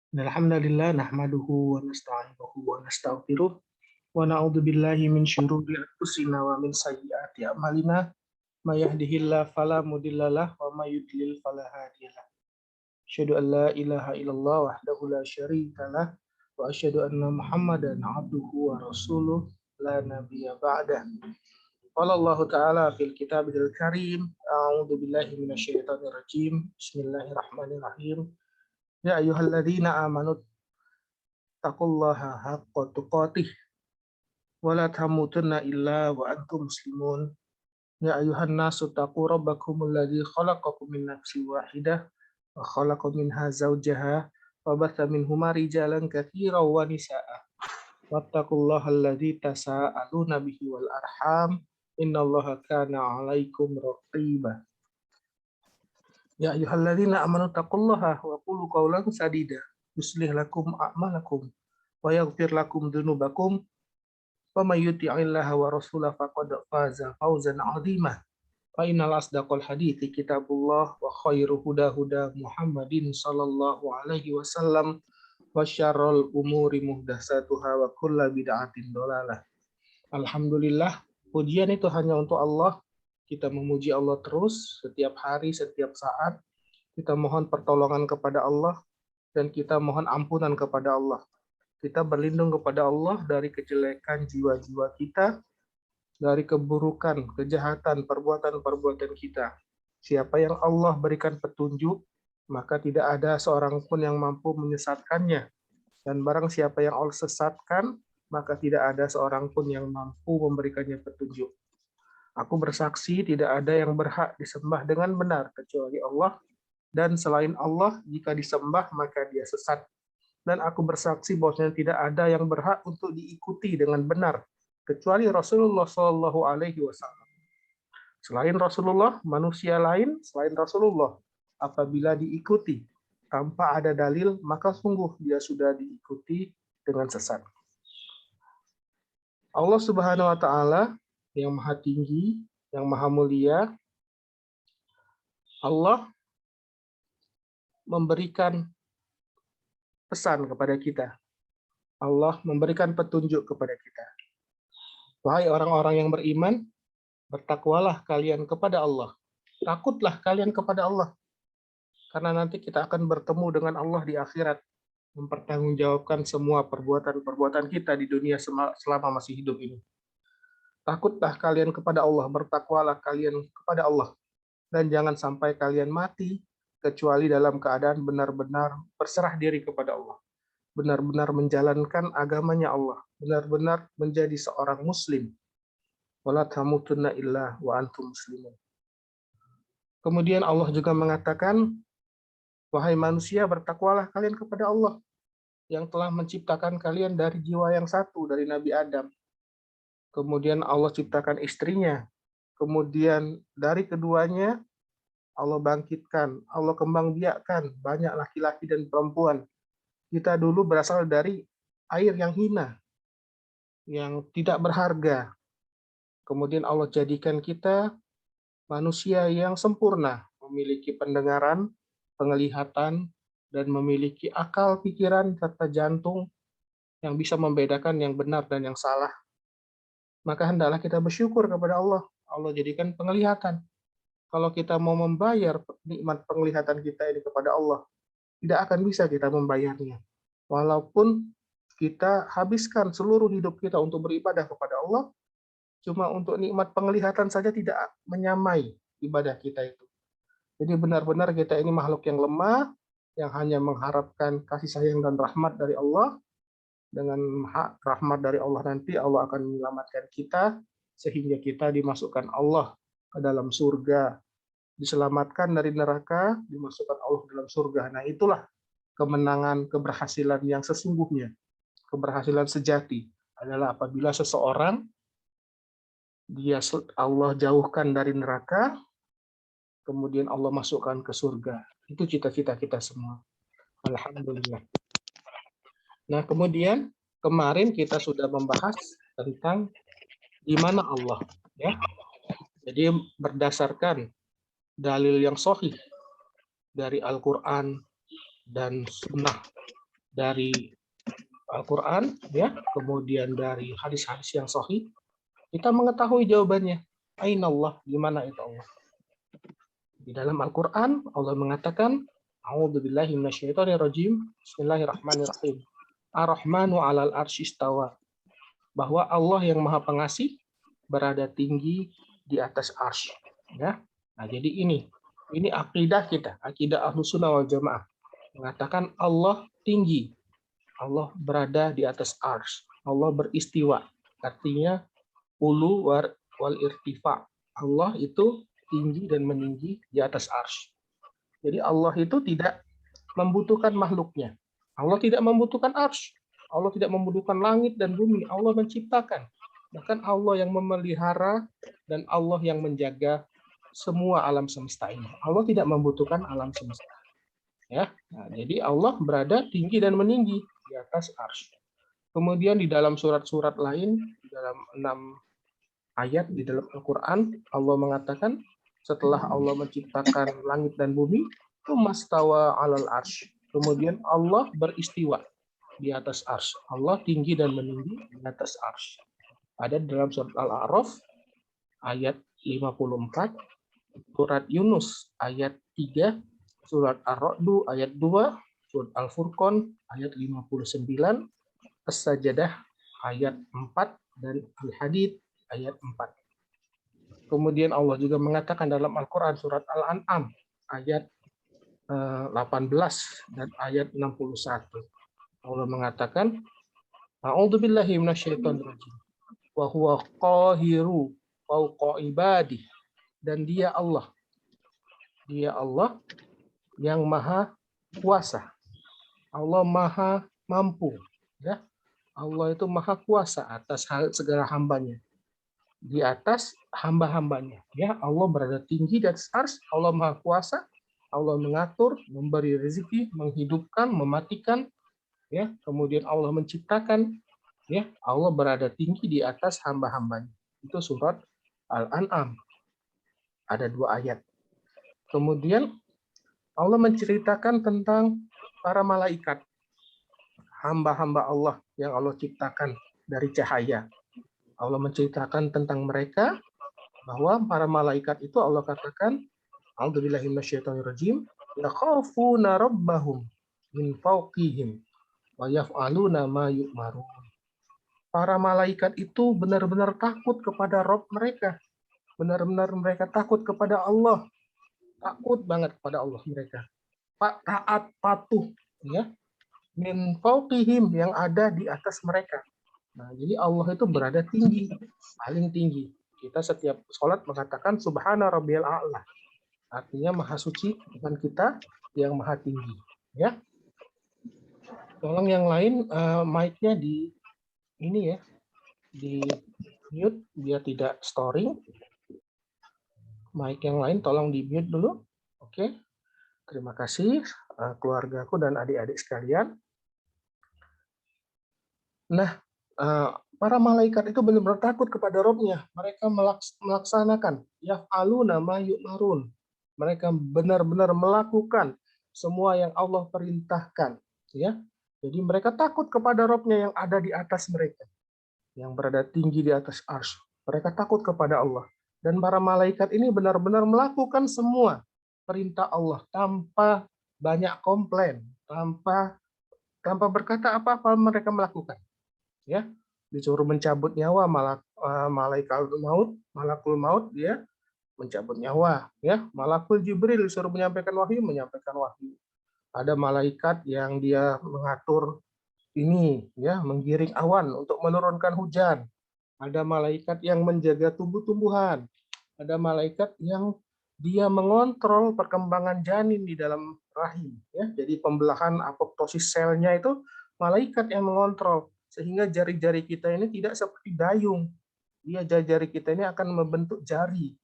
Alhamdulillah nahmaduhu wa nasta'inuhu wa nastaghfiruh wa na'udzu billahi min syururi anfusina wa min sayyiati a'malina may yahdihillahu fala mudhillalah wa may yudlil fala hadiyalah. Asyhadu an la ilaha illallah wahdahu la syarikalah wa asyhadu anna Muhammadan abduhu wa rasuluh la nabiyya ba'dah. Qala Allah Ta'ala fil kitabil karim a'udzu billahi minasyaitonir rajim. Bismillahirrahmanirrahim. Ya ayyuhalladzina amanu taqullaha haqqa tuqatih wa la tamutunna illa wa antum muslimun. Ya ayuhan nasu taqu rabbakumul ladzi khalaqakum min nafsin wahidah wa khalaqa minha zawjaha wa batha minhuma rijalan katsiran wa nisaa'a. Wattaqullaha alladzi tasaaluna bihi wal arham innallaha kana 'alaikum raqiba. Ya ayyuhalladzina amanu taqullaha wa qulu qawlan sadida yuslih lakum a'malakum wa yaghfir lakum dzunubakum wa may yuti'illaha wa rasulahu faqad faza fawzan 'azima. Fa innal asdaqal hadithi kitabullah wa khairu huda Muhammadin sallallahu alaihi wasallam wa syarrul umuri muhdatsatuha wa kullu bid'atin dhalalah. Alhamdulillah, pujian itu hanya untuk Allah. Kita memuji Allah terus setiap hari, setiap saat. Kita mohon pertolongan kepada Allah dan kita mohon ampunan kepada Allah. Kita berlindung kepada Allah dari kejelekan jiwa-jiwa kita, dari keburukan, kejahatan, perbuatan-perbuatan kita. Siapa yang Allah berikan petunjuk, maka tidak ada seorang pun yang mampu menyesatkannya. Dan barang siapa yang Allah sesatkan, maka tidak ada seorang pun yang mampu memberikannya petunjuk. Aku bersaksi tidak ada yang berhak disembah dengan benar kecuali Allah, dan selain Allah, jika disembah maka dia sesat. Dan aku bersaksi bahwasanya tidak ada yang berhak untuk diikuti dengan benar kecuali Rasulullah Shallallahu Alaihi Wasallam. Selain Rasulullah, manusia lain selain Rasulullah apabila diikuti tanpa ada dalil, maka sungguh dia sudah diikuti dengan sesat. Allah Subhanahu Wa Taala yang maha tinggi, yang maha mulia, Allah memberikan pesan kepada kita. Allah memberikan petunjuk kepada kita. Wahai orang-orang yang beriman, bertakwalah kalian kepada Allah. Takutlah kalian kepada Allah. Karena nanti kita akan bertemu dengan Allah di akhirat, mempertanggungjawabkan semua perbuatan-perbuatan kita di dunia selama masih hidup ini. Takutlah kalian kepada Allah, bertakwalah kalian kepada Allah. Dan jangan sampai kalian mati, kecuali dalam keadaan benar-benar berserah diri kepada Allah. Benar-benar menjalankan agamanya Allah. Benar-benar menjadi seorang muslim. Wala tamutunna illa wa antum muslimun. Kemudian Allah juga mengatakan, wahai manusia, bertakwalah kalian kepada Allah yang telah menciptakan kalian dari jiwa yang satu, dari Nabi Adam. Kemudian Allah ciptakan istrinya. Kemudian dari keduanya Allah bangkitkan, Allah kembangbiakkan banyak laki-laki dan perempuan. Kita dulu berasal dari air yang hina, yang tidak berharga. Kemudian Allah jadikan kita manusia yang sempurna, memiliki pendengaran, penglihatan, dan memiliki akal, pikiran, serta jantung yang bisa membedakan yang benar dan yang salah. Maka hendaklah kita bersyukur kepada Allah. Allah jadikan penglihatan. Kalau kita mau membayar nikmat penglihatan kita ini kepada Allah, tidak akan bisa kita membayarnya. Walaupun kita habiskan seluruh hidup kita untuk beribadah kepada Allah, cuma untuk nikmat penglihatan saja tidak menyamai ibadah kita itu. Jadi benar-benar kita ini makhluk yang lemah, yang hanya mengharapkan kasih sayang dan rahmat dari Allah. Dengan rahmat dari Allah nanti Allah akan menyelamatkan kita, sehingga kita dimasukkan Allah ke dalam surga, diselamatkan dari neraka, dimasukkan Allah dalam surga. Nah, itulah kemenangan, keberhasilan yang sesungguhnya. Keberhasilan sejati adalah apabila seseorang dia Allah jauhkan dari neraka, kemudian Allah masukkan ke surga. Itu cita-cita kita semua. Alhamdulillah. Nah, kemudian kemarin kita sudah membahas tentang di mana Allah, ya. Jadi berdasarkan dalil yang sahih dari Al-Quran dan Sunnah dari Al-Quran, ya, kemudian dari hadis-hadis yang sahih, kita mengetahui jawabannya. Ainallah, di mana itu Allah? Di dalam Al-Quran, Allah mengatakan, A'udzubillahi minasyaitonirrajim, Bismillahirrahmanirrahim. Ar-Rahmanu 'alal arsy istawa. Bahwa Allah yang Maha Pengasih berada tinggi di atas arsy. Ya. Nah, jadi ini akidah kita, akidah Ahlussunnah wal Jamaah. Mengatakan Allah tinggi. Allah berada di atas arsy. Allah beristiwa. Artinya ulu wal irtifa. Allah itu tinggi dan meninggi di atas arsy. Jadi Allah itu tidak membutuhkan makhluknya. Allah tidak membutuhkan arsy. Allah tidak membutuhkan langit dan bumi. Allah menciptakan. Bahkan Allah yang memelihara dan Allah yang menjaga semua alam semesta ini. Allah tidak membutuhkan alam semesta. Ya, nah, jadi Allah berada tinggi dan meninggi di atas arsy. Kemudian di dalam surat-surat lain, di dalam 6 ayat di dalam Al-Quran, Allah mengatakan setelah Allah menciptakan langit dan bumi, mastawa 'alal arsy. Kemudian Allah beristiwa di atas arsy. Allah tinggi dan meninggi di atas arsy. Ada dalam surat Al-A'raf ayat 54, surat Yunus ayat 3, surat Ar-Ra'd ayat 2, surat Al-Furqan ayat 59, As-Sajdah ayat 4, dan Al-Hadid ayat 4. Kemudian Allah juga mengatakan dalam Al-Quran surat Al-An'am ayat 18 dan ayat 61. Allah mengatakan, A'udzubillahi minasyaitonirrajim. Wa huwa qahiru fawqa ibadih. Dan dia Allah yang maha kuasa. Allah maha mampu, ya. Allah itu maha kuasa atas segala hambanya. Di atas hamba-hambanya, ya. Allah berada tinggi di atas arsy, Allah maha kuasa, Allah mengatur, memberi rezeki, menghidupkan, mematikan, ya. Kemudian Allah menciptakan, ya. Allah berada tinggi di atas hamba-hambanya. Itu surat Al-An'am. Ada 2 ayat. Kemudian Allah menceritakan tentang para malaikat, hamba-hamba Allah yang Allah ciptakan dari cahaya. Allah menceritakan tentang mereka bahwa para malaikat itu Allah katakan, A'udzubillahi minasyaitonirrajim, yakhafuna rabbahum min fawqihim wa yaf'aluna ma yu'marun. Para malaikat itu benar-benar takut kepada Rabb mereka. Benar-benar mereka takut kepada Allah. Takut banget kepada Allah mereka. Taat, patuh, ya. Min fawqihim, yang ada di atas mereka. Nah, jadi Allah itu berada tinggi, paling tinggi. Kita setiap sholat mengatakan Subhana Rabbiyal A'la. Artinya maha suci Tuhan kita yang maha tinggi. Ya, tolong yang lain mic-nya di ini ya, di mute biar tidak storing. Mic yang lain tolong di mute dulu. Oke, terima kasih keluargaku dan adik-adik sekalian. Nah, para malaikat itu benar-benar takut kepada Rabb-nya. Mereka melaksanakan yaf'aluna ma yu'marun. Mereka benar-benar melakukan semua yang Allah perintahkan, ya. Jadi mereka takut kepada Rabb-nya yang ada di atas mereka, yang berada tinggi di atas arsy. Mereka takut kepada Allah. Dan para malaikat ini benar-benar melakukan semua perintah Allah tanpa banyak komplain, tanpa berkata apa-apa mereka melakukan. Ya, disuruh mencabut nyawa malakul maut, dia mencabut nyawa, ya. Malakul Jibril disuruh menyampaikan wahyu, menyampaikan wahyu. Ada malaikat yang dia mengatur ini, ya, menggiring awan untuk menurunkan hujan. Ada malaikat yang menjaga tumbuh-tumbuhan. Ada malaikat yang dia mengontrol perkembangan janin di dalam rahim, ya. Jadi pembelahan apoptosis selnya itu malaikat yang mengontrol, sehingga jari-jari kita ini tidak seperti dayung. Dia jari-jari kita ini akan membentuk jari.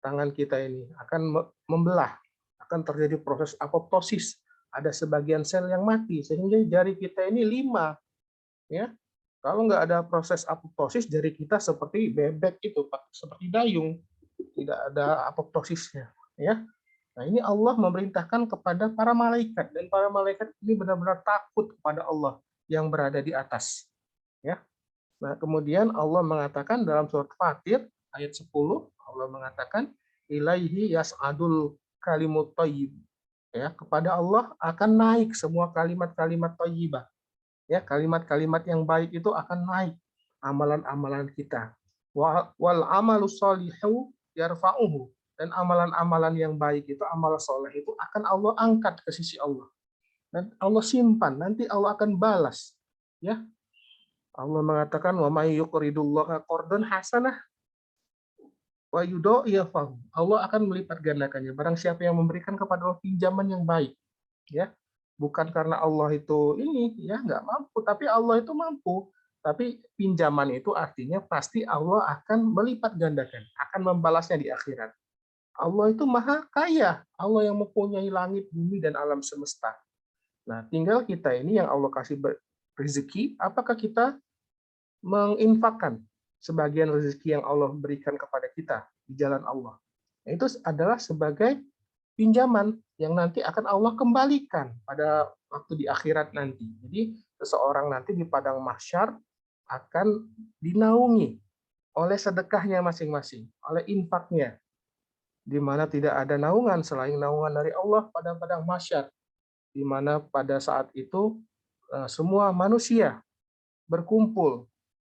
Tangan kita ini akan membelah, akan terjadi proses apoptosis. Ada sebagian sel yang mati, sehingga jari kita ini 5. Ya, kalau nggak ada proses apoptosis, jari kita seperti bebek itu, seperti dayung, tidak ada apoptosisnya. Ya, Nah, ini Allah memerintahkan kepada para malaikat, dan para malaikat ini benar-benar takut kepada Allah yang berada di atas. Ya. Nah, kemudian Allah mengatakan dalam surat Fatir ayat 10, Allah mengatakan ilaihi yas'adul kalimut thayyib. Ya, kepada Allah akan naik semua kalimat-kalimat thayyibah. Ya, kalimat-kalimat yang baik itu akan naik amalan-amalan kita. Wal amalu sholihu yarfa'uhu, dan amalan-amalan yang baik itu, amal soleh itu akan Allah angkat ke sisi Allah. Dan Allah simpan, nanti Allah akan balas. Ya, Allah mengatakan wa may yuqridullaha qardan hasanah wa yudha'ifahu. Allah akan melipat gandakannya. Barang siapa yang memberikan kepada Allah pinjaman yang baik, ya. Bukan karena Allah itu ini ya nggak mampu, tapi Allah itu mampu. Tapi pinjaman itu artinya pasti Allah akan melipat gandakan, akan membalasnya di akhirat. Allah itu maha kaya, Allah yang mempunyai langit, bumi, dan alam semesta. Nah, tinggal kita ini yang Allah kasih rezeki, apakah kita menginfakkan sebagian rezeki yang Allah berikan kepada kita di jalan Allah. Nah, itu adalah sebagai pinjaman yang nanti akan Allah kembalikan pada waktu di akhirat nanti. Jadi seseorang nanti di padang mahsyar akan dinaungi oleh sedekahnya masing-masing, oleh infaknya, di mana tidak ada naungan selain naungan dari Allah pada padang mahsyar, di mana pada saat itu semua manusia berkumpul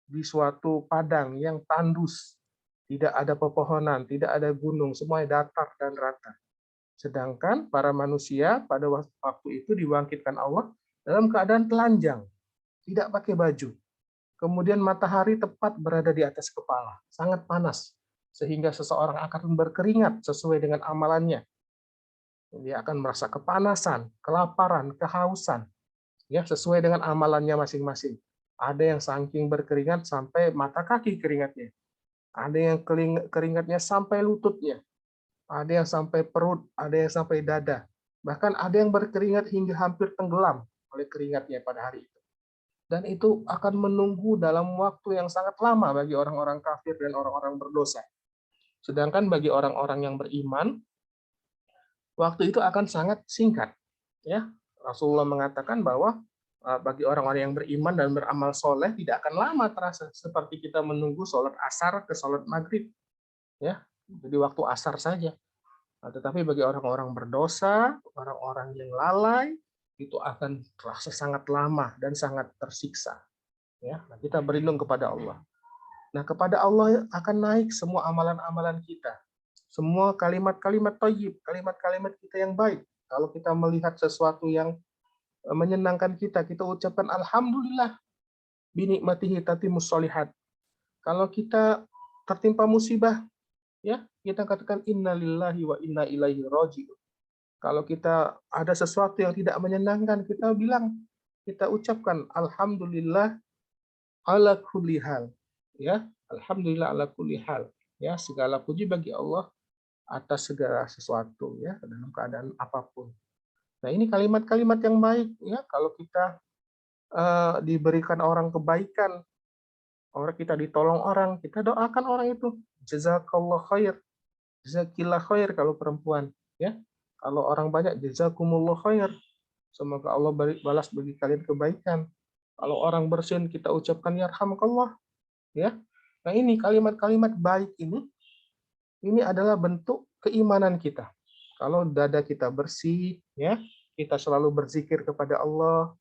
di suatu padang yang tandus, tidak ada pepohonan, tidak ada gunung, semuanya datar dan rata. Sedangkan para manusia pada waktu itu dibangkitkan Allah dalam keadaan telanjang, tidak pakai baju. Kemudian matahari tepat berada di atas kepala, sangat panas, sehingga seseorang akan berkeringat sesuai dengan amalannya. Dia akan merasa kepanasan, kelaparan, kehausan, ya sesuai dengan amalannya masing-masing. Ada yang saking berkeringat sampai mata kaki keringatnya, ada yang keringatnya sampai lututnya, ada yang sampai perut, ada yang sampai dada. Bahkan ada yang berkeringat hingga hampir tenggelam oleh keringatnya pada hari itu. Dan itu akan menunggu dalam waktu yang sangat lama bagi orang-orang kafir dan orang-orang berdosa. Sedangkan bagi orang-orang yang beriman, waktu itu akan sangat singkat. Ya, Rasulullah mengatakan bahwa bagi orang-orang yang beriman dan beramal soleh tidak akan lama terasa seperti kita menunggu sholat asar ke sholat maghrib. Ya, jadi waktu asar saja. Nah, tetapi bagi orang-orang berdosa, orang-orang yang lalai, itu akan terasa sangat lama dan sangat tersiksa. Ya, nah, kita berlindung kepada Allah. Nah, kepada Allah akan naik semua amalan-amalan kita, semua kalimat-kalimat thayyib, kalimat-kalimat kita yang baik. Kalau kita melihat sesuatu yang menyenangkan kita, kita ucapkan alhamdulillah binikmatihi tatimmus sholihat. Kalau kita tertimpa musibah, ya, kita katakan innalillahi wa inna ilaihi raji'un. Kalau kita ada sesuatu yang tidak menyenangkan, kita ucapkan alhamdulillah ala kulli hal. Ya, alhamdulillah ala kulli hal. Ya, segala puji bagi Allah atas segala sesuatu, ya, dalam keadaan apapun. Nah, ini kalimat-kalimat yang baik, ya. Kalau kita diberikan orang kebaikan, orang kita ditolong orang, kita doakan orang itu jazakallah khair, jazakillah khair kalau perempuan, ya. Kalau orang banyak jazakumullah khair, semoga Allah balas bagi kalian kebaikan. Kalau orang bersin kita ucapkan yarhamkallah, ya. Nah, ini kalimat-kalimat baik ini adalah bentuk keimanan kita. Kalau dada kita bersih, ya, kita selalu berzikir kepada Allah,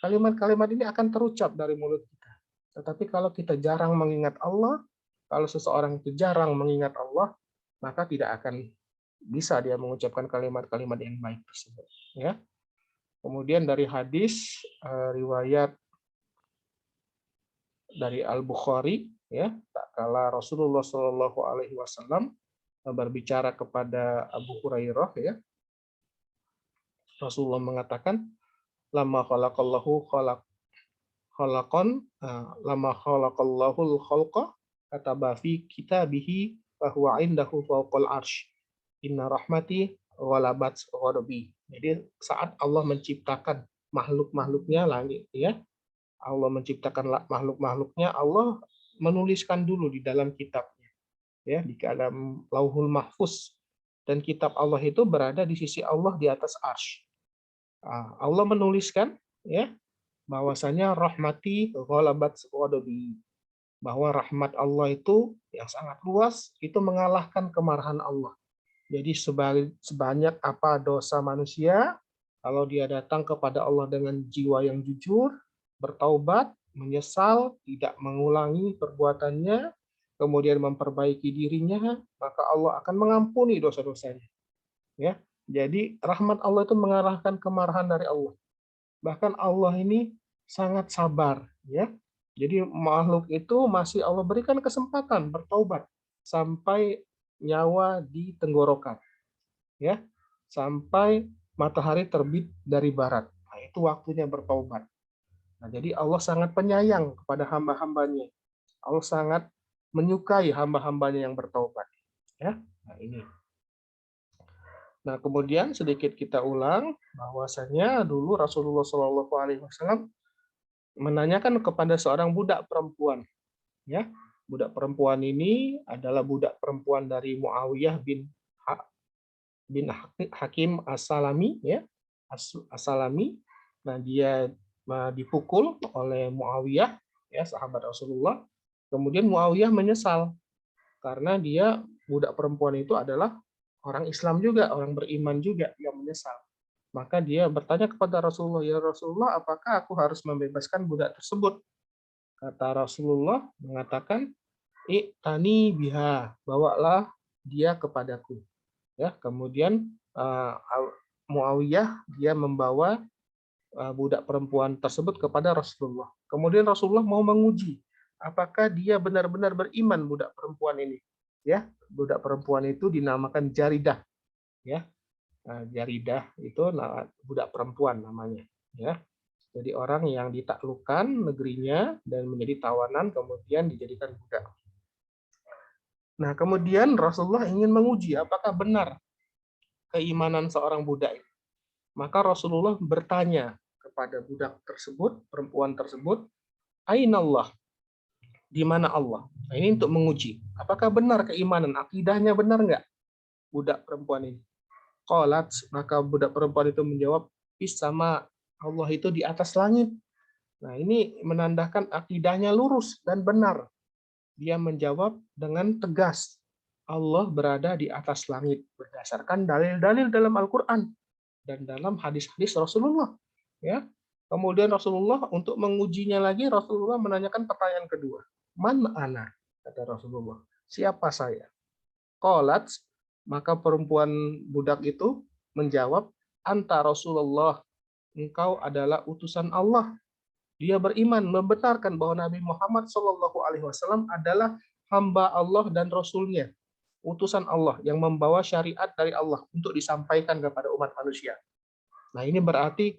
kalimat-kalimat ini akan terucap dari mulut kita. Tetapi kalau kita jarang mengingat Allah, kalau seseorang itu jarang mengingat Allah, maka tidak akan bisa dia mengucapkan kalimat-kalimat yang baik tersebut. Ya. Kemudian dari hadis riwayat dari Al-Bukhari, ya, tak kala Rasulullah Shallallahu Alaihi Wasallam berbicara kepada Abu Hurairah, ya, Rasulullah mengatakan, lama khalaqallahu khalaqan lama khalaqallahul khalqa kataba fi kitabihi bahwa indahu fawqal arsh inna rahmati ghalabat ghadabi. Jadi saat Allah menciptakan makhluk-makhluknya langit, ya, Allah menciptakan makhluk-makhluknya, Allah menuliskan dulu di dalam kitabnya, ya, di dalam Lauhul Mahfuz, dan kitab Allah itu berada di sisi Allah di atas arsy. Allah menuliskan ya bahwasanya rahmati ghalabat ghadabi, bahwa rahmat Allah itu yang sangat luas itu mengalahkan kemarahan Allah. Jadi sebanyak apa dosa manusia, kalau dia datang kepada Allah dengan jiwa yang jujur, bertaubat, menyesal, tidak mengulangi perbuatannya, kemudian memperbaiki dirinya, maka Allah akan mengampuni dosa-dosanya. Ya, jadi rahmat Allah itu mengalahkan kemarahan dari Allah. Bahkan Allah ini sangat sabar, ya. Jadi makhluk itu masih Allah berikan kesempatan bertaubat sampai nyawa di tenggorokan, ya, sampai matahari terbit dari barat. Nah, itu waktunya bertaubat. Nah, jadi Allah sangat penyayang kepada hamba-hambanya. Allah sangat menyukai hamba-hambanya yang bertaubat. Ya, nah ini. Nah, kemudian sedikit kita ulang bahwasanya dulu Rasulullah SAW menanyakan kepada seorang budak perempuan. Ya, budak perempuan ini adalah budak perempuan dari Muawiyah bin Hakim As-Salami, ya, As-Salami. Nah, dia dipukul oleh Muawiyah, ya, sahabat Rasulullah. Kemudian Muawiyah menyesal karena dia budak perempuan itu adalah orang Islam juga, orang beriman juga, yang menyesal. Maka dia bertanya kepada Rasulullah, "Ya Rasulullah, apakah aku harus membebaskan budak tersebut?" Kata Rasulullah mengatakan, "I'tani biha, bawalah dia kepadaku." Ya, kemudian Muawiyah dia membawa budak perempuan tersebut kepada Rasulullah. Kemudian Rasulullah mau menguji apakah dia benar-benar beriman budak perempuan ini. Ya, budak perempuan itu dinamakan Jaridah. Ya, Jaridah itu budak perempuan namanya. Ya, jadi orang yang ditaklukkan negerinya dan menjadi tawanan kemudian dijadikan budak. Nah, kemudian Rasulullah ingin menguji apakah benar keimanan seorang budak. Maka Rasulullah bertanya kepada budak tersebut, perempuan tersebut, "Ainallah?" Di mana Allah? Nah, ini untuk menguji apakah benar keimanan, akidahnya benar nggak budak perempuan ini. Qalat, maka budak perempuan itu menjawab, "Fis sama, Allah itu di atas langit." Nah, ini menandakan akidahnya lurus dan benar. Dia menjawab dengan tegas, Allah berada di atas langit berdasarkan dalil-dalil dalam Al-Qur'an dan dalam hadis-hadis Rasulullah. Ya. Kemudian Rasulullah untuk mengujinya lagi, Rasulullah menanyakan pertanyaan kedua. Man ana? Kata Rasulullah. Siapa saya? Qalat, maka perempuan budak itu menjawab, anta Rasulullah, engkau adalah utusan Allah. Dia beriman, membenarkan bahwa Nabi Muhammad SAW adalah hamba Allah dan Rasulnya, utusan Allah yang membawa syariat dari Allah untuk disampaikan kepada umat manusia. Nah, ini berarti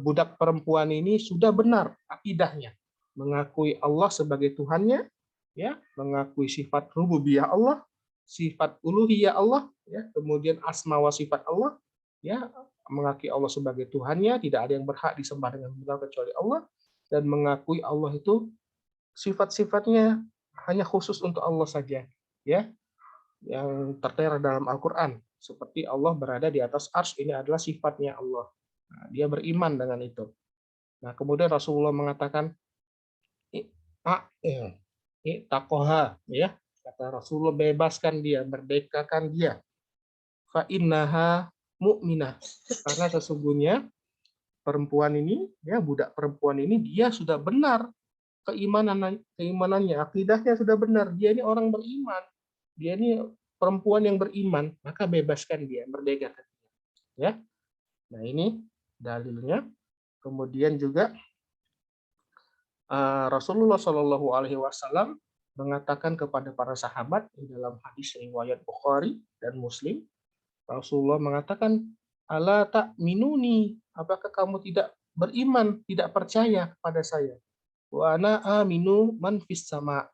budak perempuan ini sudah benar akidahnya, mengakui Allah sebagai Tuhannya, ya, mengakui sifat rububiyah Allah, sifat uluhiyah Allah, ya, kemudian asma wa sifat Allah, ya, mengakui Allah sebagai Tuhannya, tidak ada yang berhak disembah dengan benar kecuali Allah, dan mengakui Allah itu sifat-sifatnya hanya khusus untuk Allah saja, ya, yang tertera dalam Al-Quran, seperti Allah berada di atas arsy, ini adalah sifatnya Allah. Nah, dia beriman dengan itu. Nah, kemudian Rasulullah mengatakan, takoha, ya, kata Rasulullah, bebaskan dia, merdekakan dia. Fa innaha mu'minah, karena sesungguhnya perempuan ini, ya, budak perempuan ini, dia sudah benar keimanannya, akidahnya sudah benar, dia ini orang beriman, dia ini perempuan yang beriman, maka bebaskan dia, merdekakan dia. Ya, nah ini dalilnya. Kemudian juga Rasulullah Shallallahu Alaihi Wasallam mengatakan kepada para sahabat di dalam hadis riwayat Bukhari dan Muslim, Rasulullah mengatakan, "Ala tak minuni, apakah kamu tidak beriman, tidak percaya kepada saya? Wa ana aminu man fis sama,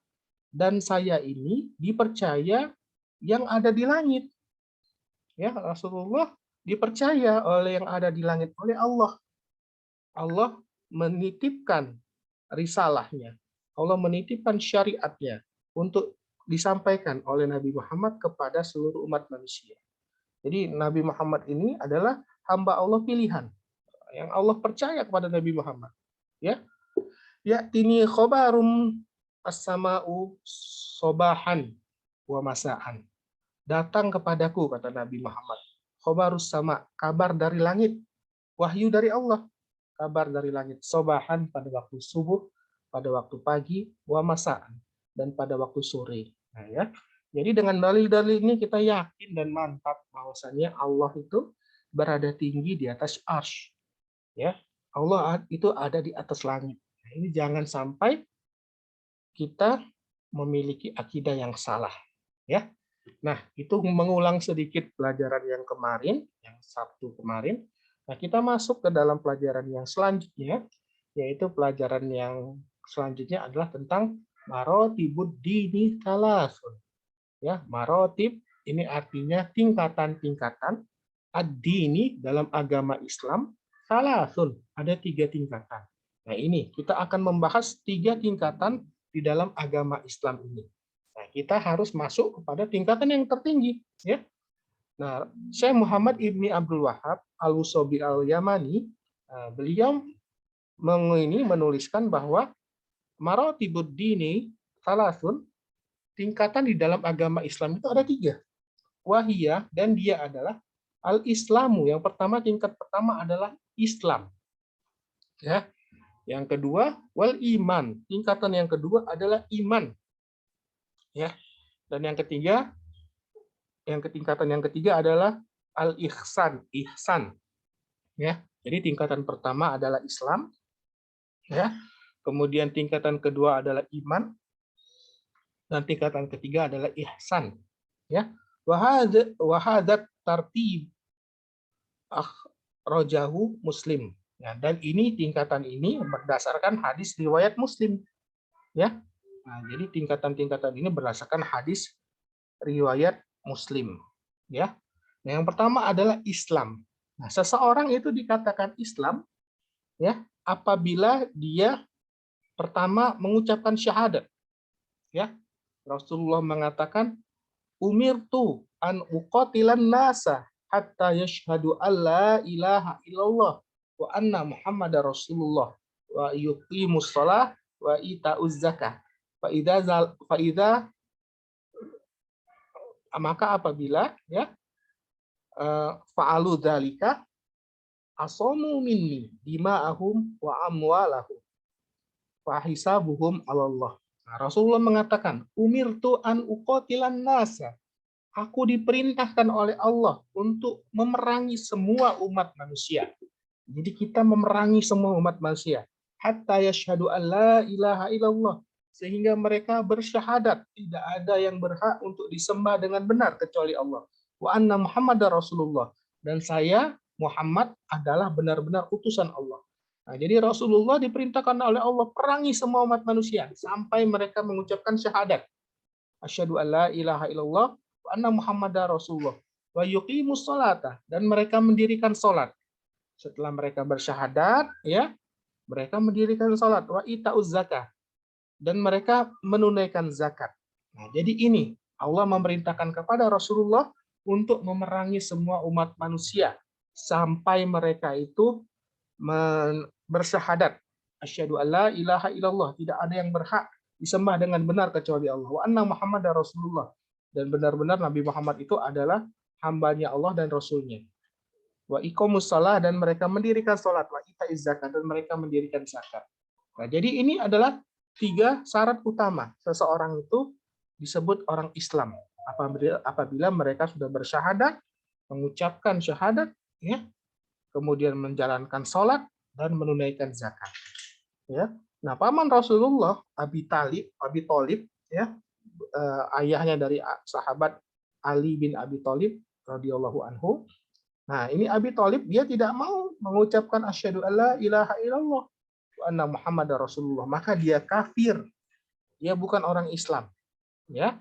dan saya ini dipercaya yang ada di langit." Ya, Rasulullah dipercaya oleh yang ada di langit, oleh Allah. Allah menitipkan risalahnya, Allah menitipkan syariatnya untuk disampaikan oleh Nabi Muhammad kepada seluruh umat manusia. Jadi Nabi Muhammad ini adalah hamba Allah pilihan yang Allah percaya kepada Nabi Muhammad. Ya, tini khobarum as-sama'u sobahan wa masaan. Datang kepadaku, kata Nabi Muhammad, khobarus sama, kabar dari langit, wahyu dari Allah, kabar dari langit, sobahan pada waktu subuh, pada waktu pagi, wa masaan, dan pada waktu sore. Nah, ya. Jadi dengan dalil-dalil ini kita yakin dan mantap bahwasanya Allah itu berada tinggi di atas arsy. Ya, Allah itu ada di atas langit. Nah, ini jangan sampai kita memiliki akidah yang salah. Ya. Nah, itu mengulang sedikit pelajaran yang kemarin, yang Sabtu kemarin. Nah, kita masuk ke dalam pelajaran yang selanjutnya, yaitu pelajaran yang selanjutnya adalah tentang marotibud dini talasun. Ya, marotib ini artinya tingkatan-tingkatan ad-dini dalam agama Islam talasun, ada 3 tingkatan. Nah, ini kita akan membahas 3 tingkatan di dalam agama Islam ini. Nah, kita harus masuk kepada tingkatan yang tertinggi, ya. Nah, Syekh Muhammad Ibni Abdul Wahab Al-Wusobi Al-Yamani, beliau menuliskan bahwa marotibud dini salasun, tingkatan di dalam agama Islam itu ada 3. Wahiyah, dan dia adalah al-Islamu. Yang pertama, tingkat pertama adalah Islam. Ya. Yang kedua, wal iman. Tingkatan yang kedua adalah iman. Ya. Dan yang ketiga, tingkatan yang ketiga adalah al-ihsan, ihsan. Ya. Jadi tingkatan pertama adalah Islam, ya. Kemudian tingkatan kedua adalah iman, dan tingkatan ketiga adalah ihsan, ya. Wahadat tartib akhrajahu Muslim. Ya, dan ini tingkatan ini berdasarkan hadis riwayat Muslim, ya. Nah, jadi tingkatan-tingkatan ini berdasarkan hadis riwayat Muslim, ya. Nah, yang pertama adalah Islam. Nah, seseorang itu dikatakan Islam, ya, apabila dia pertama mengucapkan syahadat, ya. Rasulullah mengatakan, umirtu an uqatilan nasa hatta yashhadu alla ilaha illallah wa anna Muhammadar Rasulullah wa yuqimus shalah wa ita'uz zakah. Maka apabila, ya, fa'alu dzalika asomu minni dima'ahum wa amwalahum fa hisabuhum 'ala Allah. Nah, Rasulullah mengatakan, umirtu an uqatilan nasa. Aku diperintahkan oleh Allah untuk memerangi semua umat manusia. Jadi kita memerangi semua umat manusia. Hatta yashhadu an la ilaha illallah. Sehingga mereka bersyahadat tidak ada yang berhak untuk disembah dengan benar kecuali Allah. Wa anna Muhammadar Rasulullah. Dan saya, Muhammad, adalah benar-benar utusan Allah. Nah, jadi Rasulullah diperintahkan oleh Allah perangi semua umat manusia sampai mereka mengucapkan syahadat. Asyhadu an la ilaha illallah wa anna Muhammadar Rasulullah wa yuqimus sholata, dan mereka mendirikan salat. Setelah mereka bersyahadat, ya, mereka mendirikan salat, wa ita'uz zakah, dan mereka menunaikan zakat. Nah, jadi ini Allah memerintahkan kepada Rasulullah untuk memerangi semua umat manusia sampai mereka itu bersyahadat, asyhadu an la ilaha illallah, tidak ada yang berhak disembah dengan benar kecuali Allah, wa anna Muhammadar Rasulullah, dan benar-benar Nabi Muhammad itu adalah hambanya Allah dan Rasulnya. Wa iqamus shalah, dan mereka mendirikan salat, wa itaiz zakat, dan mereka mendirikan zakat. Nah, jadi ini adalah 3 syarat utama seseorang itu disebut orang Islam apabila mereka sudah bersyahadat, mengucapkan syahadat, ya, kemudian menjalankan salat dan menunaikan zakat. Ya. Nah, paman Rasulullah Abi Thalib, ya, ayahnya dari sahabat Ali bin Abi Thalib radhiyallahu anhu. Nah, ini Abi Thalib dia tidak mau mengucapkan asyhadu alla ilaha illallah wa anna Muhammadar Rasulullah, maka dia kafir. Dia bukan orang Islam, ya.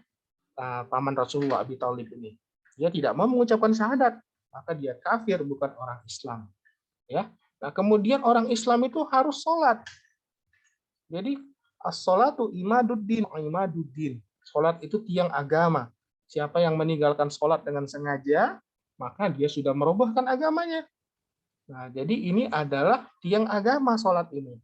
Paman Rasulullah Abi Thalib ini. Dia tidak mau mengucapkan syahadat, maka dia kafir, bukan orang Islam, ya. Nah, kemudian orang Islam itu harus sholat. Jadi as-sholatu imaduddin. Sholat itu tiang agama. Siapa yang meninggalkan sholat dengan sengaja, maka dia sudah merobohkan agamanya. Nah, jadi ini adalah tiang agama sholat ini.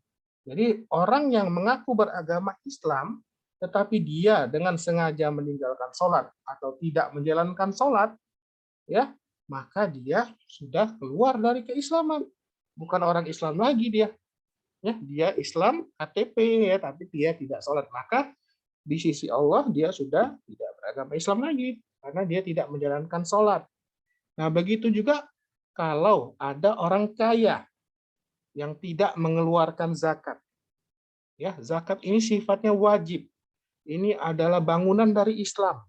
Jadi orang yang mengaku beragama Islam, tetapi dia dengan sengaja meninggalkan sholat atau tidak menjalankan sholat, ya, maka dia sudah keluar dari keislaman. Bukan orang Islam lagi dia. Ya, dia Islam KTP ya, tapi dia tidak sholat. Maka di sisi Allah dia sudah tidak beragama Islam lagi karena dia tidak menjalankan sholat. Nah, begitu juga kalau ada orang kaya yang tidak mengeluarkan zakat. Ya, zakat ini sifatnya wajib. Ini adalah bangunan dari Islam.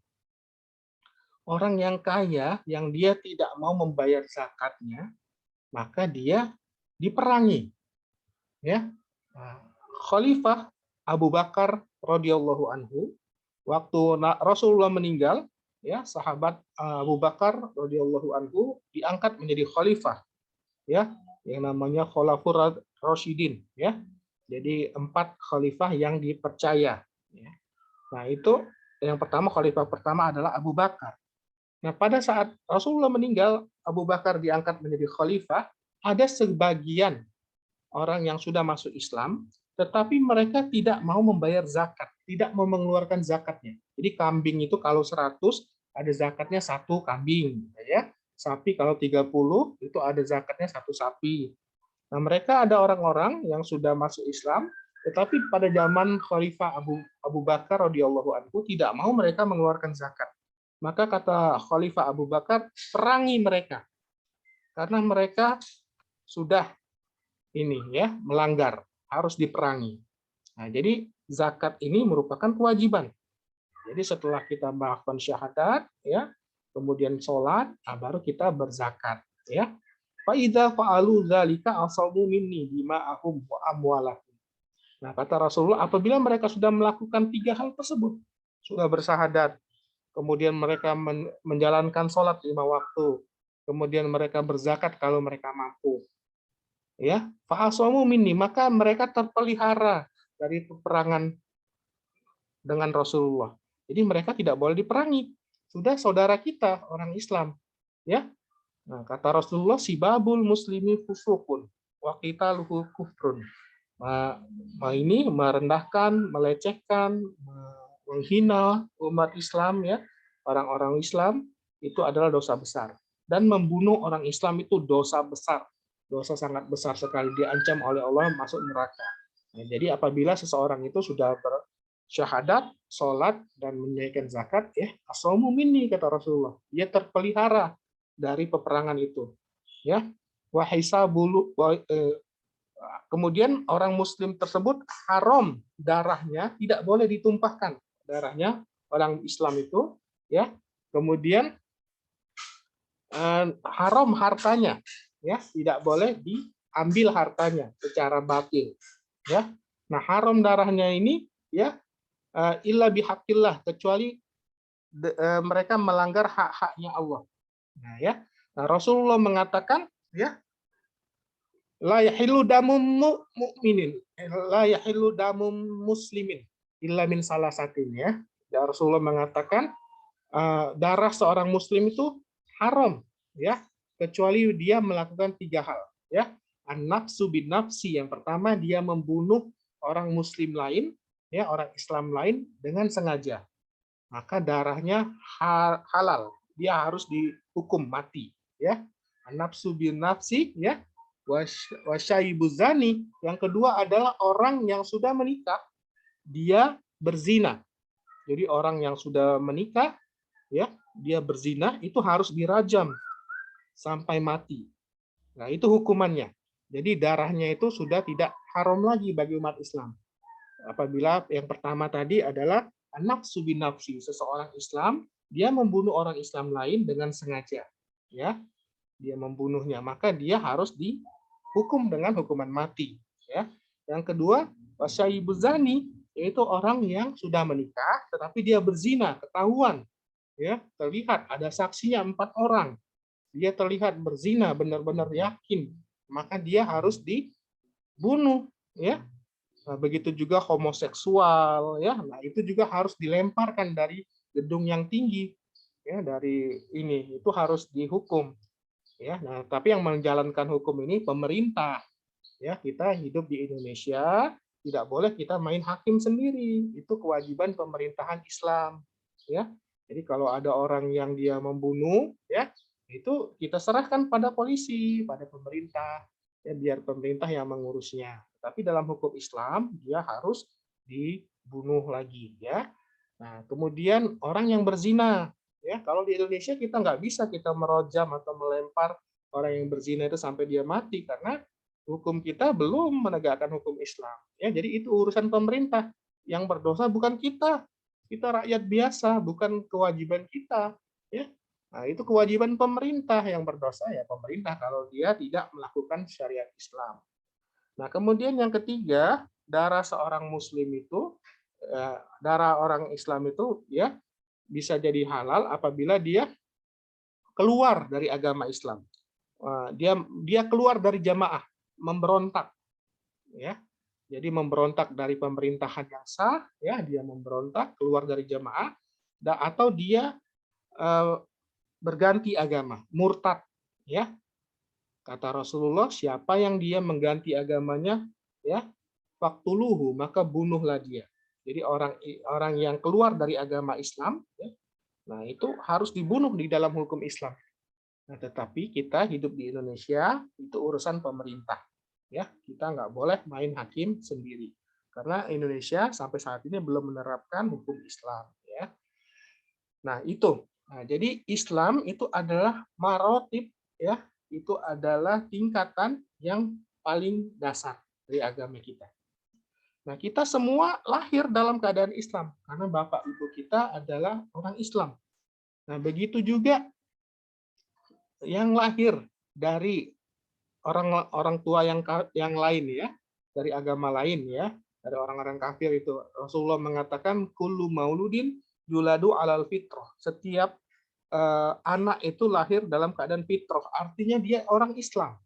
Orang yang kaya yang dia tidak mau membayar zakatnya, maka dia diperangi. Ya. Khalifah Abu Bakar radhiyallahu anhu waktu Rasulullah meninggal, ya, sahabat Abu Bakar radhiyallahu anhu diangkat menjadi khalifah, ya, yang namanya Khulafaur Rasyidin, ya. Jadi 4 khalifah yang dipercaya, ya. Nah, itu yang pertama, khalifah pertama adalah Abu Bakar. Nah, pada saat Rasulullah meninggal, Abu Bakar diangkat menjadi khalifah, ada sebagian orang yang sudah masuk Islam, tetapi mereka tidak mau membayar zakat, tidak mau mengeluarkan zakatnya. Jadi kambing itu kalau 100, ada zakatnya 1 kambing. Ya. Sapi kalau 30, itu ada zakatnya 1 sapi. Nah, mereka ada orang-orang yang sudah masuk Islam, tetapi pada zaman Khalifah Abu Bakar radhiyallahu anhu tidak mau mereka mengeluarkan zakat. Maka kata Khalifah Abu Bakar, perangi mereka. Karena mereka sudah ini ya melanggar, harus diperangi. Nah, jadi zakat ini merupakan kewajiban. Jadi setelah kita melakukan syahadat, ya, kemudian sholat, baru kita berzakat. Ya. Fa idza fa'alu dzalika asabu minni dima'ahum wa amwalahum. Nah, kata Rasulullah, apabila mereka sudah melakukan 3 hal tersebut, sudah bersahadat, kemudian mereka menjalankan sholat 5 waktu, kemudian mereka berzakat kalau mereka mampu, ya, fa'asamu minni, maka mereka terpelihara dari peperangan dengan Rasulullah. Jadi mereka tidak boleh diperangi. Sudah saudara kita orang Islam, ya. Nah, kata Rasulullah, sibabul muslimi fusukun wa qitaluhu kufrun. Ini merendahkan, melecehkan, menghina umat Islam, ya, orang-orang Islam, itu adalah dosa besar. Dan membunuh orang Islam itu dosa besar. Dosa sangat besar sekali, diancam oleh Allah masuk neraka. Nah, jadi apabila seseorang itu sudah bersyahadat, sholat, dan menunaikan zakat, ya, asamu minni, kata Rasulullah, dia terpelihara dari peperangan itu. Ya, kemudian orang Muslim tersebut haram darahnya, tidak boleh ditumpahkan darahnya orang Islam itu, ya. Kemudian haram hartanya, ya, tidak boleh diambil hartanya secara batil, ya. Nah, haram darahnya ini, ya, illa bihaqqillah, kecuali mereka melanggar hak-haknya Allah. Nah, ya. Nah, Rasulullah mengatakan, ya, la yahillu damum mu'minin, la yahillu damum muslimin illa min salasatin, ya. Ya, Rasulullah mengatakan darah seorang muslim itu haram, ya, kecuali dia melakukan 3 hal, ya. An-nafsu bin nafsi, yang pertama dia membunuh orang muslim lain, ya, orang Islam lain dengan sengaja. Maka darahnya halal, dia harus dihukum mati, ya. An-nafsu bin nafsi, ya. Wasyaibuz zani, yang kedua adalah orang yang sudah menikah, dia berzina. Jadi orang yang sudah menikah, ya, dia berzina, itu harus dirajam sampai mati. Nah, itu hukumannya. Jadi darahnya itu sudah tidak haram lagi bagi umat Islam. Apabila yang pertama tadi adalah an-nafsu bin nafsi, seseorang Islam dia membunuh orang Islam lain dengan sengaja, ya, dia membunuhnya, maka dia harus dihukum dengan hukuman mati, ya. Yang kedua, wasyaibuz zani, yaitu orang yang sudah menikah tetapi dia berzina, ketahuan, ya, terlihat ada saksinya 4 orang, dia terlihat berzina, benar-benar yakin, maka dia harus dibunuh, ya. Nah, begitu juga homoseksual, ya. Nah, itu juga harus dilemparkan dari gedung yang tinggi, ya, dari ini itu harus dihukum, ya. Nah, tapi yang menjalankan hukum ini pemerintah, ya. Kita hidup di Indonesia, tidak boleh kita main hakim sendiri. Itu kewajiban pemerintahan Islam, ya. Jadi kalau ada orang yang dia membunuh, ya, itu kita serahkan pada polisi, pada pemerintah, ya, biar pemerintah yang mengurusnya. Tapi dalam hukum Islam dia harus dibunuh lagi, ya. Nah, kemudian orang yang berzina, ya, kalau di Indonesia kita nggak bisa kita merojam atau melempar orang yang berzina itu sampai dia mati karena hukum kita belum menegakkan hukum Islam. Ya, jadi itu urusan pemerintah. Yang berdosa bukan kita. Kita rakyat biasa, bukan kewajiban kita. Ya. Nah, itu kewajiban pemerintah. Yang berdosa ya pemerintah kalau dia tidak melakukan syariat Islam. Nah, kemudian yang ketiga, darah seorang muslim itu, darah orang Islam itu ya bisa jadi halal apabila dia keluar dari agama Islam. Dia dia keluar dari jamaah, memberontak, ya. Jadi memberontak dari pemerintahan yang sah, ya, dia memberontak keluar dari jamaah, atau dia berganti agama, murtad, ya. Kata Rasulullah, siapa yang dia mengganti agamanya, ya, faktuluhu, maka bunuhlah dia. Jadi orang orang yang keluar dari agama Islam, ya, nah itu harus dibunuh di dalam hukum Islam. Nah, tetapi kita hidup di Indonesia itu urusan pemerintah, ya. Kita nggak boleh main hakim sendiri karena Indonesia sampai saat ini belum menerapkan hukum Islam, ya. Nah, itu. Nah, jadi Islam itu adalah marotib, ya, itu adalah tingkatan yang paling dasar dari agama kita. Nah, kita semua lahir dalam keadaan Islam karena bapak ibu kita adalah orang Islam. Nah, begitu juga yang lahir dari orang tua yang lain, ya, dari agama lain, ya, dari orang-orang kafir itu. Rasulullah mengatakan kullu mauludin yuladu alal fitrah. Setiap anak itu lahir dalam keadaan fitrah, artinya dia orang Islam.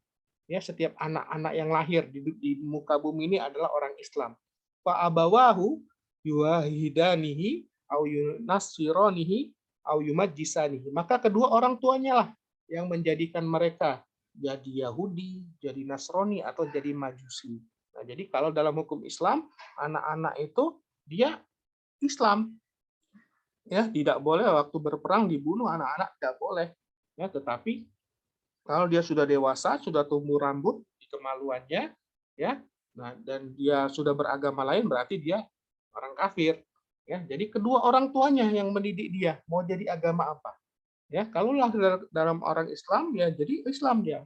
Ya, setiap anak-anak yang lahir di muka bumi ini adalah orang Islam. Fa abawahu yuwahidanihi au yunasironihi au yumajjisanihi. Maka kedua orang tuanya lah yang menjadikan mereka jadi Yahudi, jadi Nasrani, atau jadi Majusi. Nah, jadi kalau dalam hukum Islam, anak-anak itu dia Islam, ya, tidak boleh waktu berperang dibunuh anak-anak, tidak boleh, ya. Tetapi kalau dia sudah dewasa, sudah tumbuh rambut di kemaluannya, ya, nah, dan dia sudah beragama lain, berarti dia orang kafir, ya. Jadi kedua orang tuanya yang mendidik dia mau jadi agama apa, ya. Kalau lahir dalam orang Islam, ya jadi Islam dia.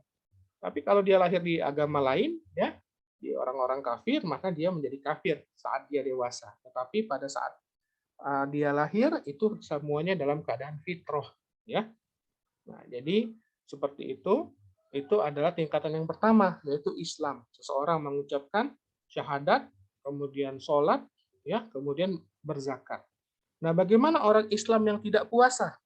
Tapi kalau dia lahir di agama lain, ya, di orang-orang kafir, maka dia menjadi kafir saat dia dewasa. Tetapi pada saat dia lahir itu semuanya dalam keadaan fitrah, ya. Nah, jadi seperti itu adalah tingkatan yang pertama, yaitu Islam. Seseorang mengucapkan syahadat, kemudian sholat, ya, kemudian berzakat. Nah, bagaimana orang Islam yang tidak puasa?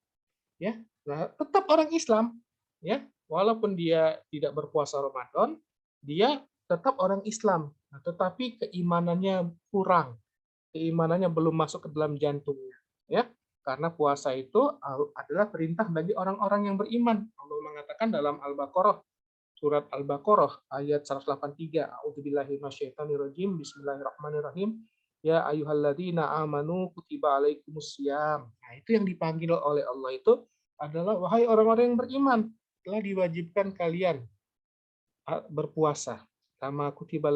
Ya, nah, tetap orang Islam, ya, walaupun dia tidak berpuasa Ramadan, dia tetap orang Islam. Nah, tetapi keimanannya kurang, keimanannya belum masuk ke dalam jantungnya, ya. Karena puasa itu adalah perintah bagi orang-orang yang beriman. Allah mengatakan dalam Al-Baqarah, surat Al-Baqarah ayat 183, A'udzubillahi minasyaitonirrajim, Bismillahirrahmanirrahim. Ya ayyuhalladzina amanu kutiba alaikumusiyam. Nah, itu yang dipanggil oleh Allah itu adalah wahai orang-orang yang beriman, telah diwajibkan kalian berpuasa. Kama kutiba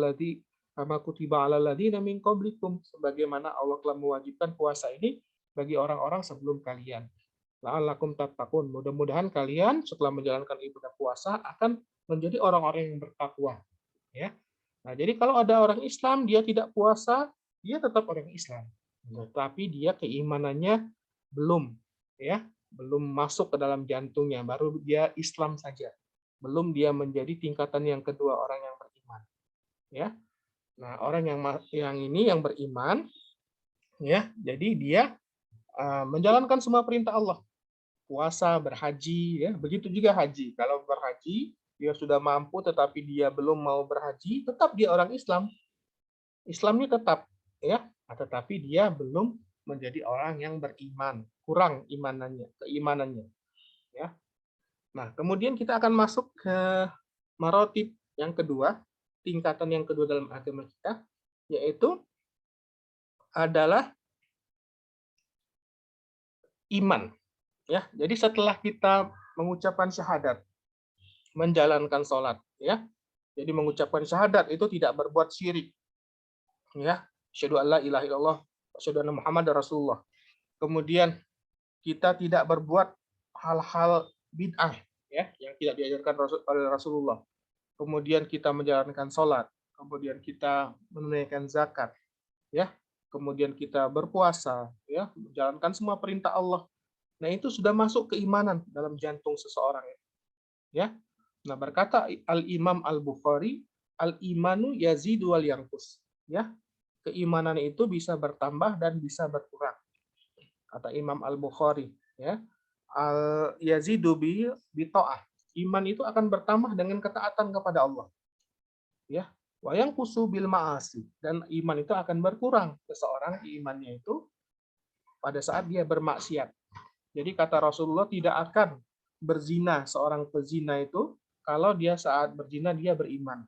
alal ladzina min qablikum, sebagaimana Allah telah mewajibkan puasa ini bagi orang-orang sebelum kalian. La'allakum tattaqun. Mudah-mudahan kalian setelah menjalankan ibadah puasa akan menjadi orang-orang yang bertakwa, ya. Nah, jadi kalau ada orang Islam dia tidak puasa, dia tetap orang Islam. Tetapi dia keimanannya belum, ya, belum masuk ke dalam jantungnya, baru dia Islam saja. Belum dia menjadi tingkatan yang kedua, orang yang beriman, ya. Nah, orang yang ini yang beriman, ya, jadi dia menjalankan semua perintah Allah. Puasa, berhaji, ya, begitu juga haji. Kalau berhaji, dia sudah mampu tetapi dia belum mau berhaji, tetap dia orang Islam. Islamnya tetap, ya, tetapi dia belum menjadi orang yang beriman, kurang keimanannya, ya. Nah, kemudian kita akan masuk ke marotib yang kedua, tingkatan yang kedua dalam agama kita, yaitu adalah iman. Ya, jadi setelah kita mengucapkan syahadat, menjalankan sholat, ya, jadi mengucapkan syahadat itu tidak berbuat syirik, ya, asyhadu alla ilaha illallah, asyhadu anna muhammadar rasulullah. Kemudian kita tidak berbuat hal-hal bid'ah, ya, yang tidak diajarkan oleh Rasulullah. Kemudian kita menjalankan sholat, kemudian kita menunaikan zakat, ya, kemudian kita berpuasa, ya, menjalankan semua perintah Allah. Nah, itu sudah masuk keimanan dalam jantung seseorang, ya. Nah, berkata Al-Imam Al-Bukhari, al-imanu yazidu wal yanqus, ya. Keimanan itu bisa bertambah dan bisa berkurang. Kata Imam Al-Bukhari, ya. Al yazidu bi ta'ah. Iman itu akan bertambah dengan ketaatan kepada Allah, ya. Wayang kusu bil ma'asi, dan iman itu akan berkurang seseorang imannya itu pada saat dia bermaksiat. Jadi kata Rasulullah, tidak akan berzina seorang pezina itu kalau dia saat berzina dia beriman.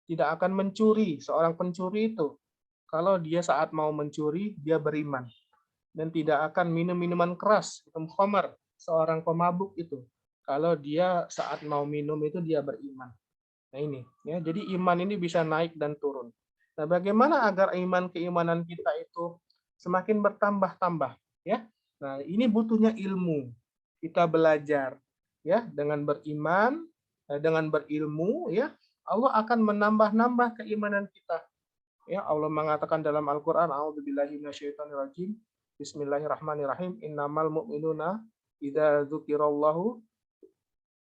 Tidak akan mencuri seorang pencuri itu kalau dia saat mau mencuri dia beriman. Dan tidak akan minum minuman keras, minum khamar, seorang pemabuk itu kalau dia saat mau minum itu dia beriman. Nah ini, ya, jadi iman ini bisa naik dan turun. Nah, bagaimana agar keimanan kita itu semakin bertambah-tambah, ya? Nah, ini butuhnya ilmu. Kita belajar, ya, dengan beriman, dengan berilmu, ya, Allah akan menambah-nambah keimanan kita. Ya, Allah mengatakan dalam Al-Qur'an, a'udzubillahi minasyaitonirrajim. Bismillahirrahmanirrahim. Innamal mu'minuna idza dzukirallahu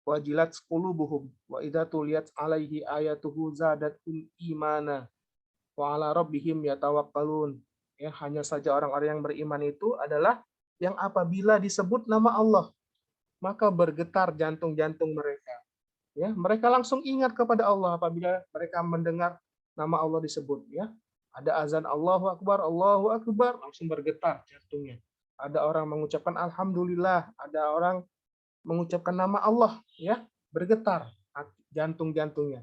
wajilat qulubuhum wa idza tuliyat alaihi ayatuhu zadatum imana wa ala rabbihim yatawakkalun. Ya, hanya saja orang-orang yang beriman itu adalah yang apabila disebut nama Allah maka bergetar jantung-jantung mereka. Ya, mereka langsung ingat kepada Allah apabila mereka mendengar nama Allah disebut, ya. Ada azan Allahu Akbar, langsung bergetar jantungnya. Ada orang mengucapkan alhamdulillah, ada orang mengucapkan nama Allah, ya, bergetar jantung-jantungnya.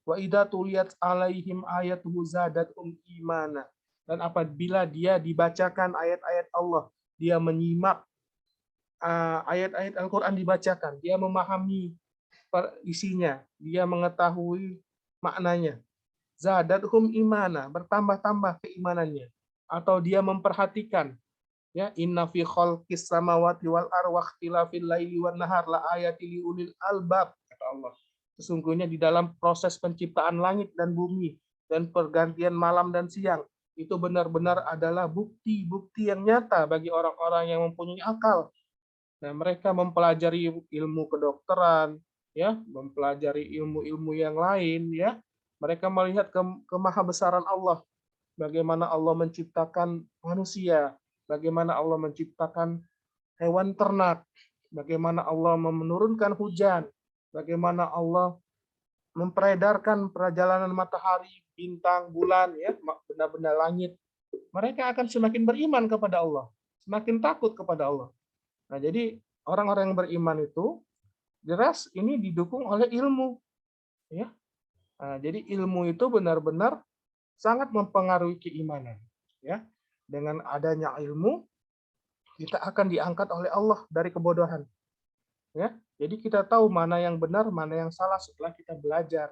Wa idza tuliyat alaihim ayatuhu zadatum imana. Dan apabila dia dibacakan ayat-ayat Allah, dia menyimak ayat-ayat Al-Qur'an dibacakan, dia memahami isinya, dia mengetahui maknanya. Zadathum imana, bertambah-tambah keimanannya. Atau dia memperhatikan, ya, inna fi khalqis samawati wal ardi wa ikhtilafil laili wan nahar la ayatil liulil albab, kata Allah. Sesungguhnya di dalam proses penciptaan langit dan bumi dan pergantian malam dan siang itu benar-benar adalah bukti-bukti yang nyata bagi orang-orang yang mempunyai akal. Nah, mereka mempelajari ilmu kedokteran, ya, mempelajari ilmu-ilmu yang lain, ya. Mereka melihat kemahabesaran Allah, bagaimana Allah menciptakan manusia, bagaimana Allah menciptakan hewan ternak, bagaimana Allah menurunkan hujan, bagaimana Allah memperedarkan perjalanan matahari, bintang, bulan, ya, benda-benda langit. Mereka akan semakin beriman kepada Allah, semakin takut kepada Allah. Nah, jadi orang-orang yang beriman itu jelas ini didukung oleh ilmu, ya. Nah, jadi ilmu itu benar-benar sangat mempengaruhi keimanan, ya. Dengan adanya ilmu kita akan diangkat oleh Allah dari kebodohan, ya. Jadi kita tahu mana yang benar, mana yang salah setelah kita belajar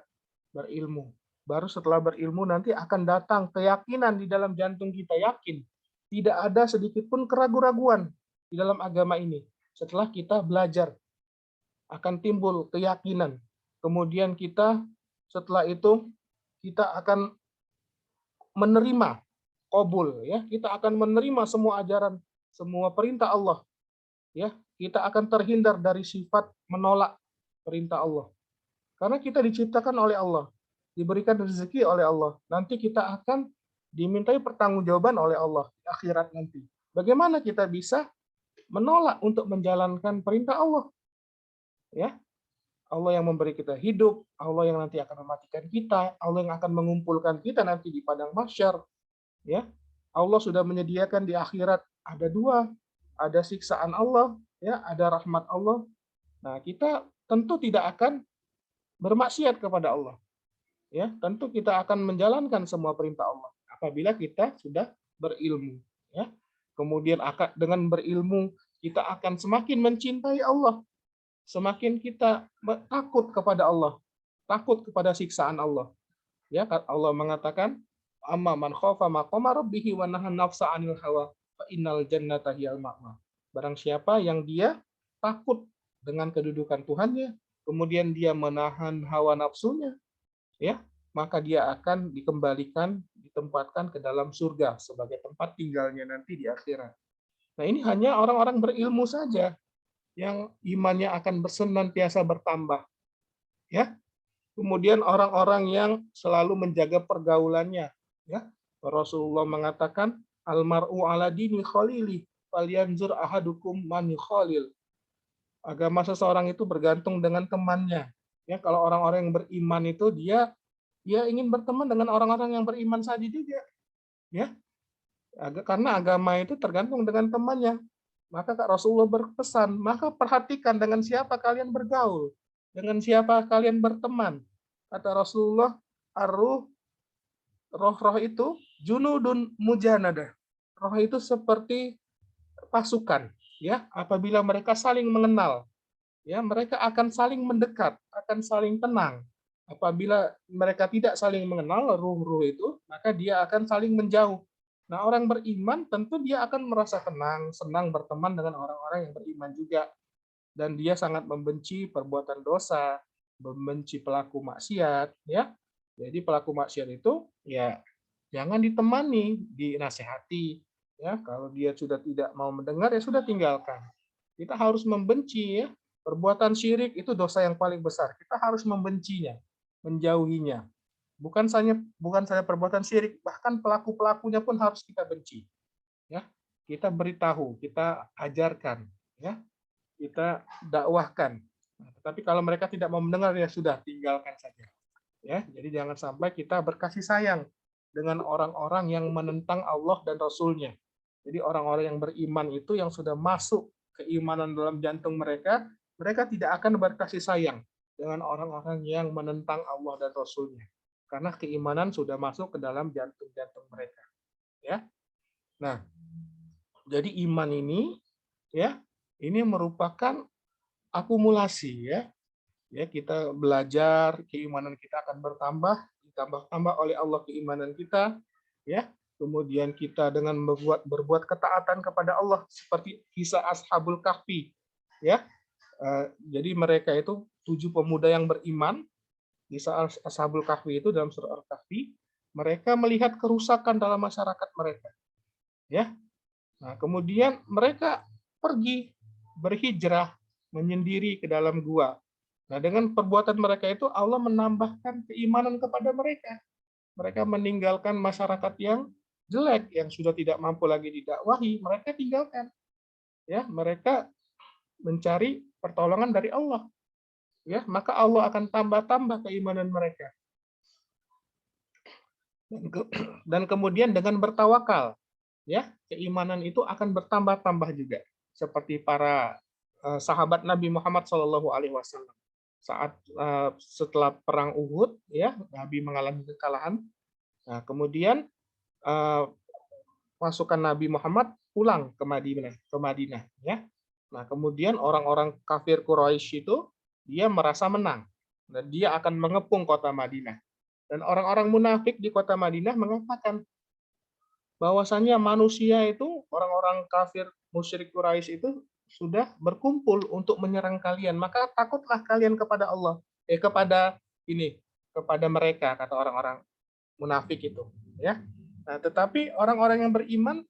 berilmu. Baru setelah berilmu nanti akan datang keyakinan di dalam jantung kita, yakin. Tidak ada sedikit pun keraguan-raguan di dalam agama ini. Setelah kita belajar akan timbul keyakinan. Kemudian kita setelah itu kita akan menerima qabul, ya. Kita akan menerima semua ajaran, semua perintah Allah, ya. Kita akan terhindar dari sifat menolak perintah Allah. Karena kita diciptakan oleh Allah, diberikan rezeki oleh Allah. Nanti kita akan dimintai pertanggungjawaban oleh Allah di akhirat nanti. Bagaimana kita bisa menolak untuk menjalankan perintah Allah? Ya, Allah yang memberi kita hidup, Allah yang nanti akan mematikan kita, Allah yang akan mengumpulkan kita nanti di padang mahsyar, Ya, Allah sudah menyediakan di akhirat ada dua, ada siksaan Allah, ya, ada rahmat Allah. Nah, kita tentu tidak akan bermaksiat kepada Allah. Ya, tentu kita akan menjalankan semua perintah Allah apabila kita sudah berilmu. Ya, kemudian dengan berilmu kita akan semakin mencintai Allah, semakin kita takut kepada Allah, takut kepada siksaan Allah. Ya, Allah mengatakan, "Amma man khafa maqama rabbih wa nahan nafsa 'anil hawa, fa innal jannata hiyal ma'wa." Barang siapa yang dia takut dengan kedudukan Tuhannya, kemudian dia menahan hawa nafsunya, ya, maka dia akan dikembalikan, ditempatkan ke dalam surga sebagai tempat tinggalnya nanti di akhirat. Nah, ini hanya orang-orang berilmu saja yang imannya akan senantiasa bertambah, ya. Kemudian orang-orang yang selalu menjaga pergaulannya, ya. Rasulullah mengatakan, almar'u ala dini khalili, falyanzur ahadukum man yukhalil. Agama seseorang itu bergantung dengan temannya. Ya, kalau orang-orang yang beriman itu dia ingin berteman dengan orang-orang yang beriman saja juga, ya. Karena agama itu tergantung dengan temannya. Maka Kak Rasulullah berpesan, maka perhatikan dengan siapa kalian bergaul, dengan siapa kalian berteman. Kata Rasulullah, ar-ruh, roh-roh itu junudun mujanadah. Roh itu seperti pasukan, ya. Apabila mereka saling mengenal, ya, mereka akan saling mendekat, akan saling tenang. Apabila mereka tidak saling mengenal ruh-ruh itu, maka dia akan saling menjauh. Nah, orang beriman tentu dia akan merasa tenang, senang berteman dengan orang-orang yang beriman juga. Dan dia sangat membenci perbuatan dosa, membenci pelaku maksiat, ya. Jadi pelaku maksiat itu ya jangan ditemani, dinasehati, ya. Kalau dia sudah tidak mau mendengar ya sudah tinggalkan. Kita harus membenci, ya. Perbuatan syirik itu dosa yang paling besar. Kita harus membencinya, menjauhinya. Bukan saja perbuatan syirik, bahkan pelaku-pelakunya pun harus kita benci, ya. Kita beritahu, kita ajarkan, ya. Kita dakwahkan. Nah, tetapi kalau mereka tidak mau mendengar ya sudah tinggalkan saja. Ya, jadi jangan sampai kita berkasih sayang dengan orang-orang yang menentang Allah dan Rasul-Nya. Jadi orang-orang yang beriman itu yang sudah masuk keimanan dalam jantung mereka, mereka tidak akan berkasih sayang dengan orang-orang yang menentang Allah dan Rasul-Nya. Karena keimanan sudah masuk ke dalam jantung-jantung mereka. Ya. Nah, jadi iman ini, ya, ini merupakan akumulasi, ya. Ya, kita belajar, keimanan kita akan bertambah, ditambah-tambah oleh Allah keimanan kita, ya. Kemudian kita dengan berbuat ketaatan kepada Allah seperti kisah Ashabul Kahfi, ya. Jadi mereka itu 7 pemuda yang beriman, kisah Ashabul Kahfi itu dalam surah Al-Kahfi, mereka melihat kerusakan dalam masyarakat mereka, ya. Nah, kemudian mereka pergi berhijrah menyendiri ke dalam gua. Nah, dengan perbuatan mereka itu Allah menambahkan keimanan kepada mereka. Mereka meninggalkan masyarakat yang jelek, yang sudah tidak mampu lagi didakwahi, mereka tinggalkan. Ya, mereka mencari pertolongan dari Allah. Ya, maka Allah akan tambah-tambah keimanan mereka. Dan kemudian dengan bertawakal, ya, keimanan itu akan bertambah-tambah juga. Seperti para sahabat Nabi Muhammad SAW saat setelah perang Uhud, ya, Nabi mengalami kekalahan. Nah, kemudian pasukan Nabi Muhammad pulang ke Madinah, ya. Nah, kemudian orang-orang kafir Quraisy itu dia merasa menang dan dia akan mengepung kota Madinah. Dan orang-orang munafik di kota Madinah mengatakan bahwasannya manusia itu, orang-orang kafir musyrik Quraisy itu sudah berkumpul untuk menyerang kalian, maka takutlah kalian kepada Allah, kepada mereka, kata orang-orang munafik itu, ya. Nah, tetapi orang-orang yang beriman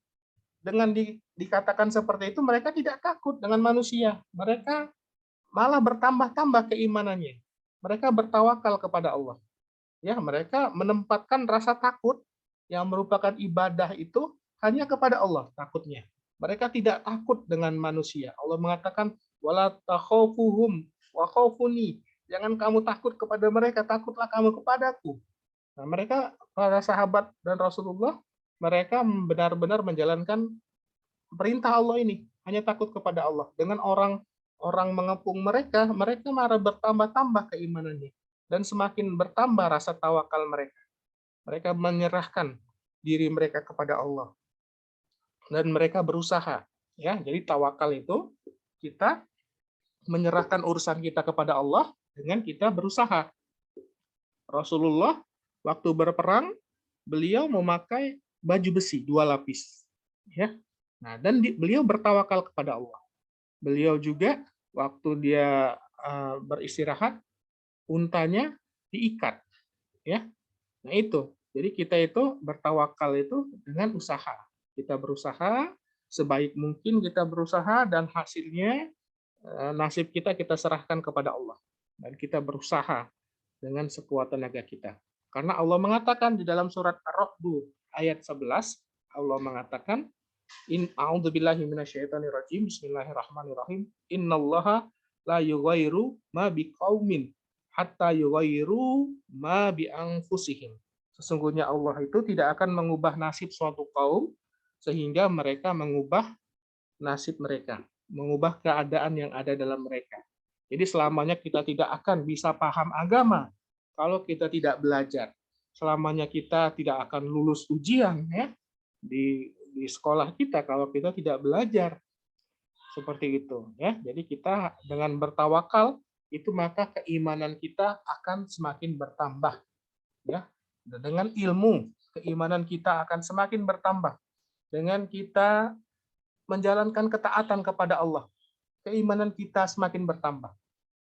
dengan dikatakan seperti itu, mereka tidak takut dengan manusia, mereka malah bertambah-tambah keimanannya, mereka bertawakal kepada Allah, ya. Mereka menempatkan rasa takut yang merupakan ibadah itu hanya kepada Allah takutnya. Mereka tidak takut dengan manusia. Allah mengatakan, wala takhafuhum wa khaufuni. Jangan kamu takut kepada mereka, takutlah kamu kepadaku. Nah, mereka, para sahabat dan Rasulullah, mereka benar-benar menjalankan perintah Allah ini, hanya takut kepada Allah. Dengan orang mengepung mereka, mereka malah bertambah-tambah keimanannya dan semakin bertambah rasa tawakal mereka. Mereka menyerahkan diri mereka kepada Allah dan mereka berusaha. Ya, jadi tawakal itu kita menyerahkan urusan kita kepada Allah dengan kita berusaha. Rasulullah waktu berperang, beliau memakai baju besi 2 lapis. Ya. Nah, dan beliau bertawakal kepada Allah. Beliau juga waktu dia beristirahat, untanya diikat. Ya. Nah itu. Jadi kita itu bertawakal itu dengan usaha. Kita berusaha sebaik mungkin, kita berusaha dan hasilnya nasib kita serahkan kepada Allah. Dan kita berusaha dengan sekuat tenaga kita. Karena Allah mengatakan di dalam surat Ar-Ra'd ayat 11, Allah mengatakan, a'udzubillahi minasyaitonirrajim, bismillahirrahmanirrahim, innallaha la yughayyiru ma biqaumin hatta yughayyiru ma bi anfusihim. Sesungguhnya Allah itu tidak akan mengubah nasib suatu kaum sehingga mereka mengubah nasib mereka, mengubah keadaan yang ada dalam mereka. Jadi selamanya kita tidak akan bisa paham agama kalau kita tidak belajar. Selamanya kita tidak akan lulus ujian ya di sekolah kita kalau kita tidak belajar. Seperti itu ya. Jadi kita dengan bertawakal itu maka keimanan kita akan semakin bertambah ya. Dengan ilmu, keimanan kita akan semakin bertambah. Dengan kita menjalankan ketaatan kepada Allah, keimanan kita semakin bertambah.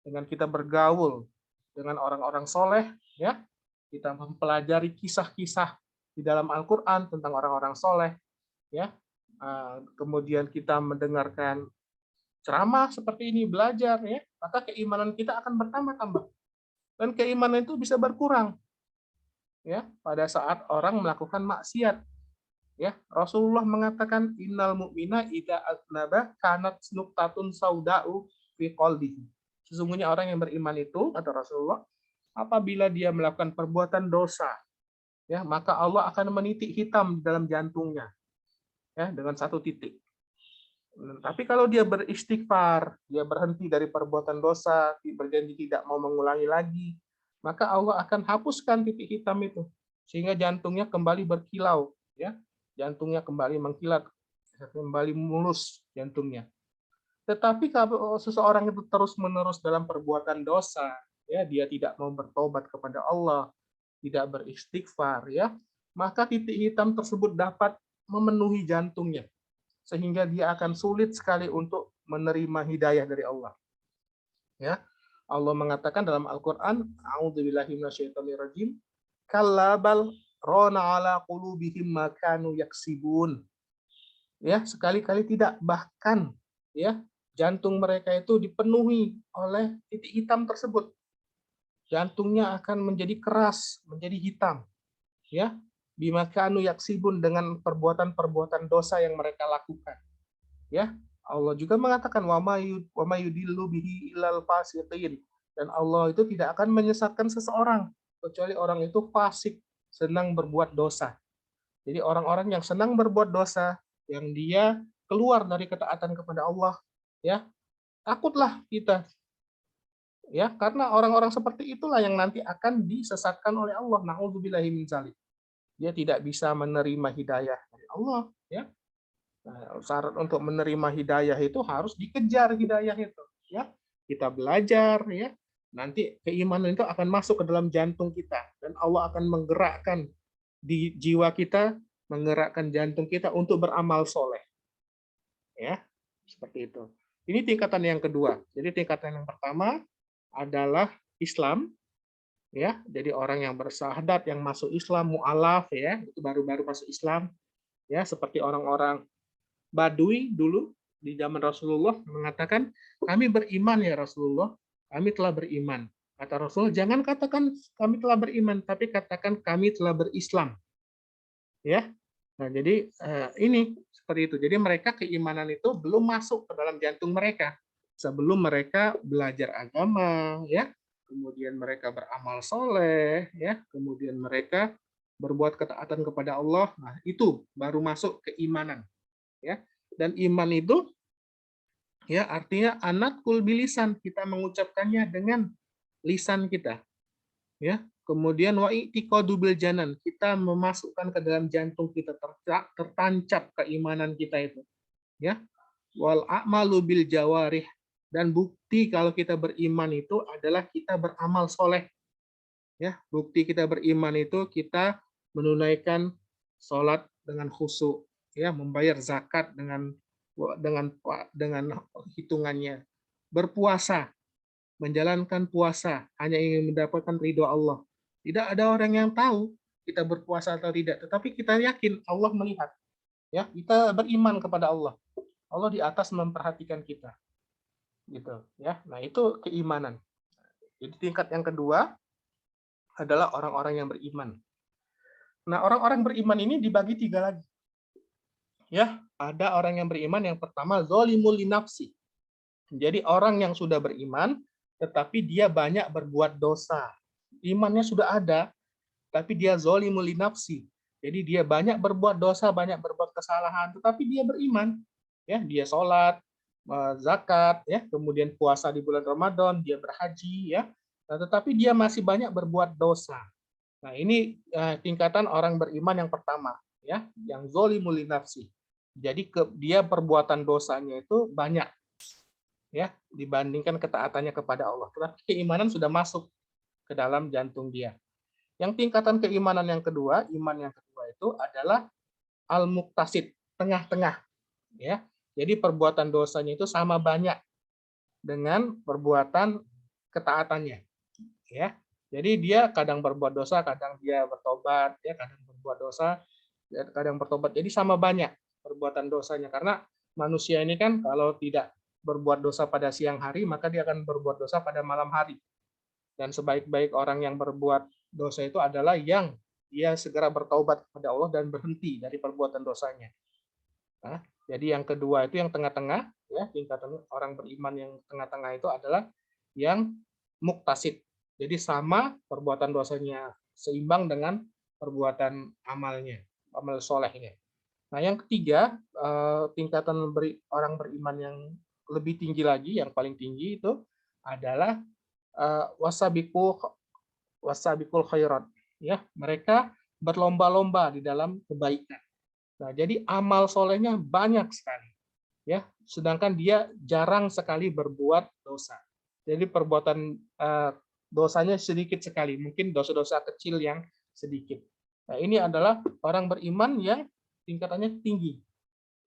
Dengan kita bergaul dengan orang-orang soleh, ya, kita mempelajari kisah-kisah di dalam Al-Quran tentang orang-orang soleh, ya, kemudian kita mendengarkan ceramah seperti ini, belajar, ya, maka keimanan kita akan bertambah-tambah. Dan keimanan itu bisa berkurang, ya, pada saat orang melakukan maksiat. Ya, Rasulullah mengatakan innal mu'mina idza aznaba kanat nuqtatun sauda'u fi qalbihi. Sesungguhnya orang yang beriman itu, kata Rasulullah, apabila dia melakukan perbuatan dosa, ya, maka Allah akan menitik hitam di dalam jantungnya. Ya, dengan 1 titik. Tapi kalau dia beristighfar, dia berhenti dari perbuatan dosa, berjanji tidak mau mengulangi lagi, maka Allah akan hapuskan titik hitam itu sehingga jantungnya kembali berkilau, ya. Jantungnya kembali mengkilat, kembali mulus jantungnya. Tetapi kalau seseorang itu terus-menerus dalam perbuatan dosa, ya, dia tidak mau bertobat kepada Allah, tidak beristighfar, ya, maka titik hitam tersebut dapat memenuhi jantungnya, sehingga dia akan sulit sekali untuk menerima hidayah dari Allah. Ya, Allah mengatakan dalam Al-Quran, a'udzubillahi minasyaitonirrajim, kalla bal rona ala qulubihim ma kanu yaksibun. Ya, sekali-kali tidak, bahkan ya jantung mereka itu dipenuhi oleh titik hitam tersebut. Jantungnya akan menjadi keras, menjadi hitam. Ya, bima kanu yaksibun, dengan perbuatan-perbuatan dosa yang mereka lakukan. Ya, Allah juga mengatakan wa ma yudillu bihi illal fasiqin, dan Allah itu tidak akan menyesatkan seseorang kecuali orang itu fasik, senang berbuat dosa. Jadi orang-orang yang senang berbuat dosa, yang dia keluar dari ketaatan kepada Allah, ya, takutlah kita. Ya, karena orang-orang seperti itulah yang nanti akan disesatkan oleh Allah. Na'udzubillahi min dzalik. Dia tidak bisa menerima hidayah dari Allah, ya. Nah, syarat untuk menerima hidayah itu harus dikejar hidayah itu, ya. Kita belajar, ya. Nanti keimanan itu akan masuk ke dalam jantung kita dan Allah akan menggerakkan di jiwa kita, menggerakkan jantung kita untuk beramal soleh. Ya, seperti itu. Ini tingkatan yang kedua. Jadi tingkatan yang pertama adalah Islam, ya. Jadi orang yang bersyahadat, yang masuk Islam, mu'alaf, ya, itu baru-baru masuk Islam, ya, seperti orang-orang Badui dulu di zaman Rasulullah mengatakan, kami beriman ya Rasulullah, kami telah beriman. Kata Rasulullah, jangan katakan kami telah beriman, tapi katakan kami telah berislam. Ya, nah jadi ini seperti itu. Jadi mereka keimanan itu belum masuk ke dalam jantung mereka sebelum mereka belajar agama, ya. Kemudian mereka beramal soleh, ya. Kemudian mereka berbuat ketaatan kepada Allah. Nah, itu baru masuk keimanan, ya. Dan iman itu ya artinya anatkul bilisan, kita mengucapkannya dengan lisan kita, ya. Kemudian wa i'tiqadu bil janan, kita memasukkan ke dalam jantung kita, tertancap keimanan kita itu, ya. Wal a'malu bil jawarih, dan bukti kalau kita beriman itu adalah kita beramal soleh, ya. Bukti kita beriman itu kita menunaikan sholat dengan khusyuk, ya, membayar zakat dengan hitungannya, berpuasa, menjalankan puasa hanya ingin mendapatkan ridho Allah. Tidak ada orang yang tahu kita berpuasa atau tidak, tetapi kita yakin Allah melihat, ya. Kita beriman kepada Allah. Allah di atas memperhatikan kita, gitu, ya. Nah, itu keimanan. Jadi tingkat yang kedua adalah orang-orang yang beriman. Nah, orang-orang beriman ini dibagi tiga lagi, ya. Ada orang yang beriman, yang pertama zolimul linafsi. Jadi orang yang sudah beriman tetapi dia banyak berbuat dosa. Imannya sudah ada tapi dia zolimul linafsi. Jadi dia banyak berbuat dosa, banyak berbuat kesalahan, tetapi dia beriman, ya. Dia sholat, zakat, ya, kemudian puasa di bulan Ramadan, dia berhaji, ya. Nah, tetapi dia masih banyak berbuat dosa. Nah, ini tingkatan orang beriman yang pertama, ya, yang zolimul linafsi. Jadi dia perbuatan dosanya itu banyak, ya, dibandingkan ketaatannya kepada Allah. Tetapi keimanan sudah masuk ke dalam jantung dia. Yang tingkatan keimanan yang kedua, iman yang kedua itu adalah al-muqtasid, tengah-tengah, ya. Jadi perbuatan dosanya itu sama banyak dengan perbuatan ketaatannya, ya. Jadi dia kadang berbuat dosa, kadang dia bertobat, ya, kadang berbuat dosa, kadang bertobat. Jadi sama banyak perbuatan dosanya, karena manusia ini kan kalau tidak berbuat dosa pada siang hari, maka dia akan berbuat dosa pada malam hari. Dan sebaik-baik orang yang berbuat dosa itu adalah yang dia segera bertaubat kepada Allah dan berhenti dari perbuatan dosanya. Nah, jadi yang kedua itu yang tengah-tengah, ya, tingkatan orang beriman yang tengah-tengah itu adalah yang muktasid. Jadi sama perbuatan dosanya, seimbang dengan perbuatan amalnya, amal solehnya. Nah, yang ketiga, tingkatan orang beriman yang lebih tinggi lagi, yang paling tinggi itu adalah wasabikul khairat, ya. Mereka berlomba-lomba di dalam kebaikan. Nah, jadi amal solehnya banyak sekali, ya. Sedangkan dia jarang sekali berbuat dosa. Jadi perbuatan dosanya sedikit sekali, mungkin dosa-dosa kecil yang sedikit. Nah, ini adalah orang beriman yang tingkatannya tinggi,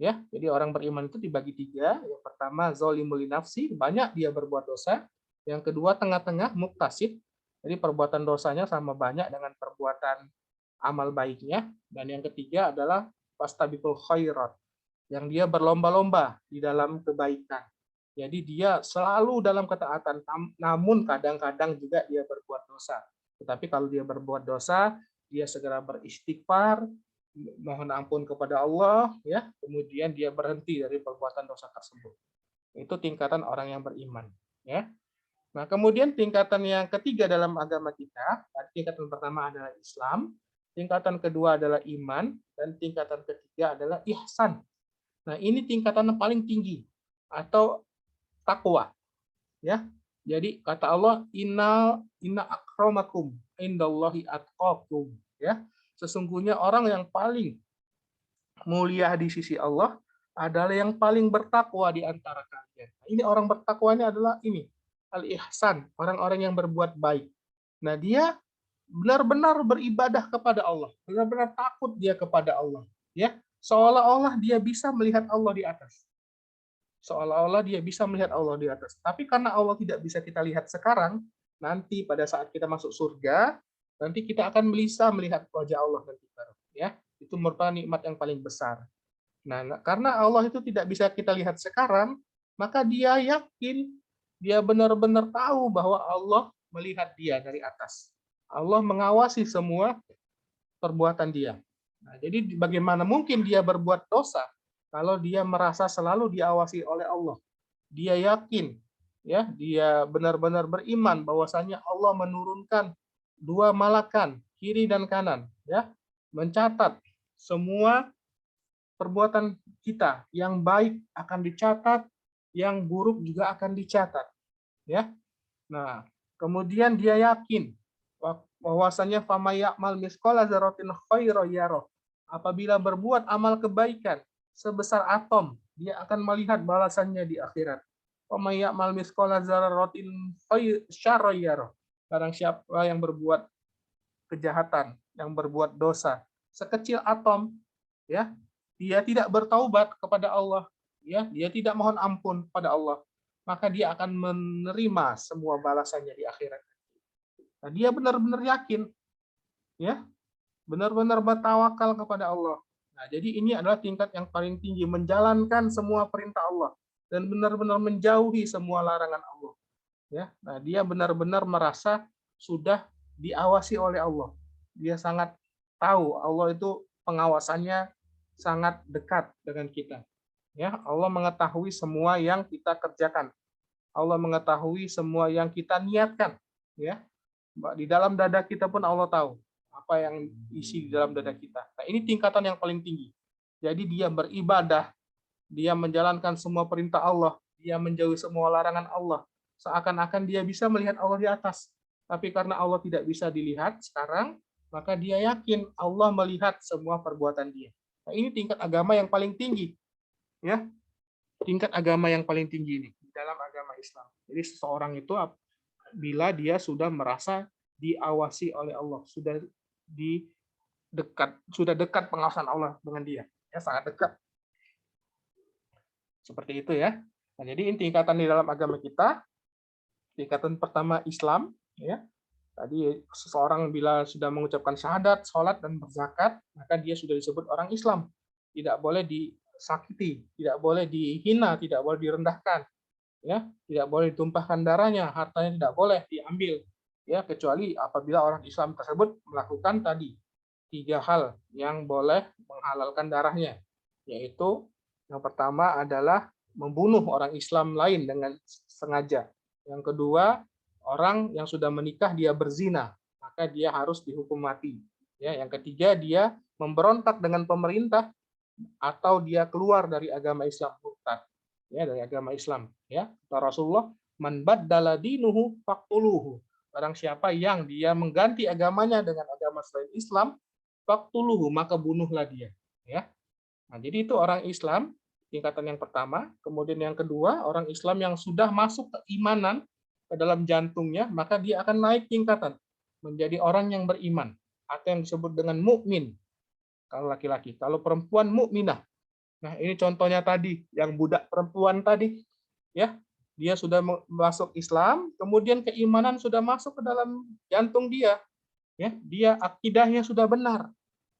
ya. Jadi orang beriman itu dibagi tiga. Yang pertama zolimul nafsi, banyak dia berbuat dosa. Yang kedua tengah-tengah, muktasid, jadi perbuatan dosanya sama banyak dengan perbuatan amal baiknya. Dan yang ketiga adalah fastabiqul khairat, yang dia berlomba-lomba di dalam kebaikan. Jadi dia selalu dalam ketaatan, namun kadang-kadang juga dia berbuat dosa. Tetapi kalau dia berbuat dosa, dia segera beristighfar, mohon ampun kepada Allah, ya. Kemudian dia berhenti dari perbuatan dosa tersebut. Itu tingkatan orang yang beriman, ya. Nah, kemudian tingkatan yang ketiga dalam agama kita, tingkatan pertama adalah Islam, tingkatan kedua adalah iman, dan tingkatan ketiga adalah ihsan. Nah, ini tingkatan yang paling tinggi atau takwa, ya. Jadi kata Allah, inna akramakum indallahi atqakum, ya. Sesungguhnya orang yang paling mulia di sisi Allah adalah yang paling bertakwa di antara kalian. Nah, ini orang bertakwanya adalah ini, al-ihsan, orang-orang yang berbuat baik. Nah, dia benar-benar beribadah kepada Allah, benar-benar takut dia kepada Allah, ya. Seolah-olah dia bisa melihat Allah di atas. Seolah-olah dia bisa melihat Allah di atas. Tapi karena Allah tidak bisa kita lihat sekarang, nanti pada saat kita masuk surga, nanti kita akan bisa melihat wajah Allah nanti, ya. Itu merupakan nikmat yang paling besar. Nah, karena Allah itu tidak bisa kita lihat sekarang, maka dia yakin, dia benar-benar tahu bahwa Allah melihat dia dari atas. Allah mengawasi semua perbuatan dia. Nah, jadi bagaimana mungkin dia berbuat dosa kalau dia merasa selalu diawasi oleh Allah? Dia yakin, ya, dia benar-benar beriman bahwasanya Allah menurunkan dua malakan kiri dan kanan, ya. mencatat semua perbuatan kita. Yang baik akan dicatat, yang buruk juga akan dicatat. Ya. Nah, kemudian dia yakin bahwasanya famayyamal misqala dzarratin khairan yarah. Apabila berbuat amal kebaikan sebesar atom, dia akan melihat balasannya di akhirat. Famayyamal misqala dzarratin syarran yarah. Barang siapa yang berbuat kejahatan, yang berbuat dosa sekecil atom, ya, dia tidak bertaubat kepada Allah, ya, dia tidak mohon ampun pada Allah, maka dia akan menerima semua balasannya di akhirat. Nah, dia benar-benar yakin, ya, benar-benar bertawakal kepada Allah. Nah, jadi ini adalah tingkat yang paling tinggi, menjalankan semua perintah Allah dan benar-benar menjauhi semua larangan Allah. Ya, nah dia benar-benar merasa sudah diawasi oleh Allah. Dia sangat tahu Allah itu pengawasannya sangat dekat dengan kita. Ya, Allah mengetahui semua yang kita kerjakan. Allah mengetahui semua yang kita niatkan. Ya, di dalam dada kita pun Allah tahu apa yang isi di dalam dada kita. Nah, ini tingkatan yang paling tinggi. Jadi dia beribadah, dia menjalankan semua perintah Allah, dia menjauhi semua larangan Allah. Seakan-akan dia bisa melihat Allah di atas. Tapi karena Allah tidak bisa dilihat sekarang, maka dia yakin Allah melihat semua perbuatan dia. Nah, ini tingkat agama yang paling tinggi. Ya, tingkat agama yang paling tinggi ini dalam agama Islam. Jadi seseorang itu bila dia sudah merasa diawasi oleh Allah, sudah dekat pengawasan Allah dengan dia, ya sangat dekat. Seperti itu ya. Nah, jadi ini tingkatan di dalam agama kita. Tingkatan pertama Islam, ya. Tadi seseorang bila sudah mengucapkan syahadat, sholat dan berzakat, maka dia sudah disebut orang Islam. Tidak boleh disakiti, tidak boleh dihina, tidak boleh direndahkan, ya, tidak boleh ditumpahkan darahnya, hartanya tidak boleh diambil, ya, kecuali apabila orang Islam tersebut melakukan tadi 3 hal yang boleh menghalalkan darahnya, yaitu yang pertama adalah membunuh orang Islam lain dengan sengaja. Yang kedua, orang yang sudah menikah dia berzina, maka dia harus dihukum mati. Ya, yang ketiga, dia memberontak dengan pemerintah atau dia keluar dari agama Islam, murtad, ya, dari agama Islam. Ya, kata Rasulullah, man baddala dinuhu faqtuluhu. Barang siapa yang dia mengganti agamanya dengan agama selain Islam, faqtuluhu, maka bunuhlah dia. Ya. Nah, jadi itu orang Islam tingkatan yang pertama. Kemudian yang kedua, orang Islam yang sudah masuk keimanan ke dalam jantungnya, maka dia akan naik tingkatan menjadi orang yang beriman atau yang disebut dengan mukmin kalau laki-laki. Kalau perempuan mukminah. Nah, ini contohnya tadi yang budak perempuan tadi, ya, dia sudah masuk Islam, kemudian keimanan sudah masuk ke dalam jantung dia, ya, dia akidahnya sudah benar.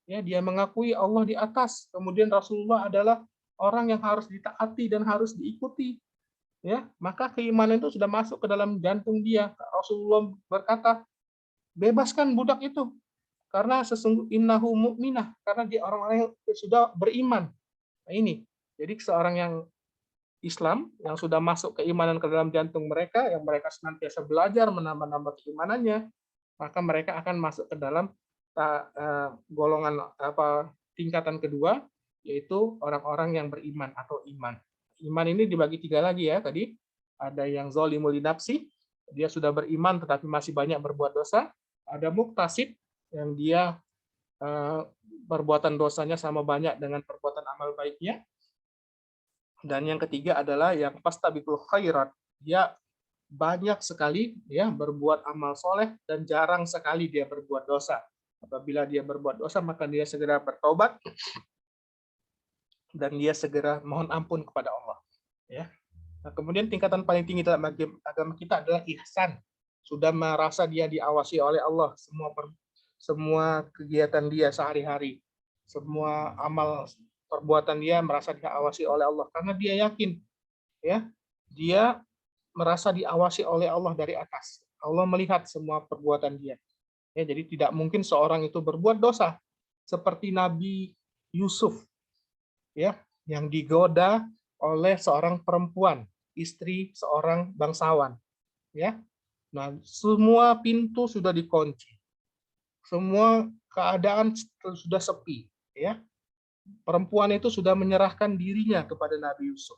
Ya, dia mengakui Allah di atas, kemudian Rasulullah adalah orang yang harus ditaati dan harus diikuti. Ya, maka keimanan itu sudah masuk ke dalam jantung dia. Rasulullah berkata, bebaskan budak itu karena sesungguhnya innahu mu'minah, karena dia orang-orang yang sudah beriman. Nah, ini. Jadi seorang yang Islam yang sudah masuk keimanan ke dalam jantung mereka, yang mereka senantiasa belajar menambah-nambah keimanannya, maka mereka akan masuk ke dalam golongan tingkatan kedua, yaitu orang-orang yang beriman atau iman. Iman ini dibagi 3 lagi ya tadi. Ada yang zalimul nafsi, dia sudah beriman tetapi masih banyak berbuat dosa. Ada muktasid, yang dia perbuatan dosanya sama banyak dengan perbuatan amal baiknya. Dan yang ketiga adalah yang fastabiqul khairat, dia banyak sekali ya berbuat amal soleh dan jarang sekali dia berbuat dosa. Apabila dia berbuat dosa, maka dia segera bertobat dan dia segera mohon ampun kepada Allah. Ya. Nah, kemudian tingkatan paling tinggi dalam agama kita adalah ihsan. Sudah merasa dia diawasi oleh Allah, semua kegiatan dia sehari-hari, semua amal perbuatan dia merasa diawasi oleh Allah karena dia yakin, ya, dia merasa diawasi oleh Allah dari atas. Allah melihat semua perbuatan dia. Ya, jadi tidak mungkin seorang itu berbuat dosa seperti Nabi Yusuf, ya, yang digoda oleh seorang perempuan, istri seorang bangsawan, ya. Nah, semua pintu sudah dikunci. semua keadaan sudah sepi, ya. Perempuan itu sudah menyerahkan dirinya kepada Nabi Yusuf.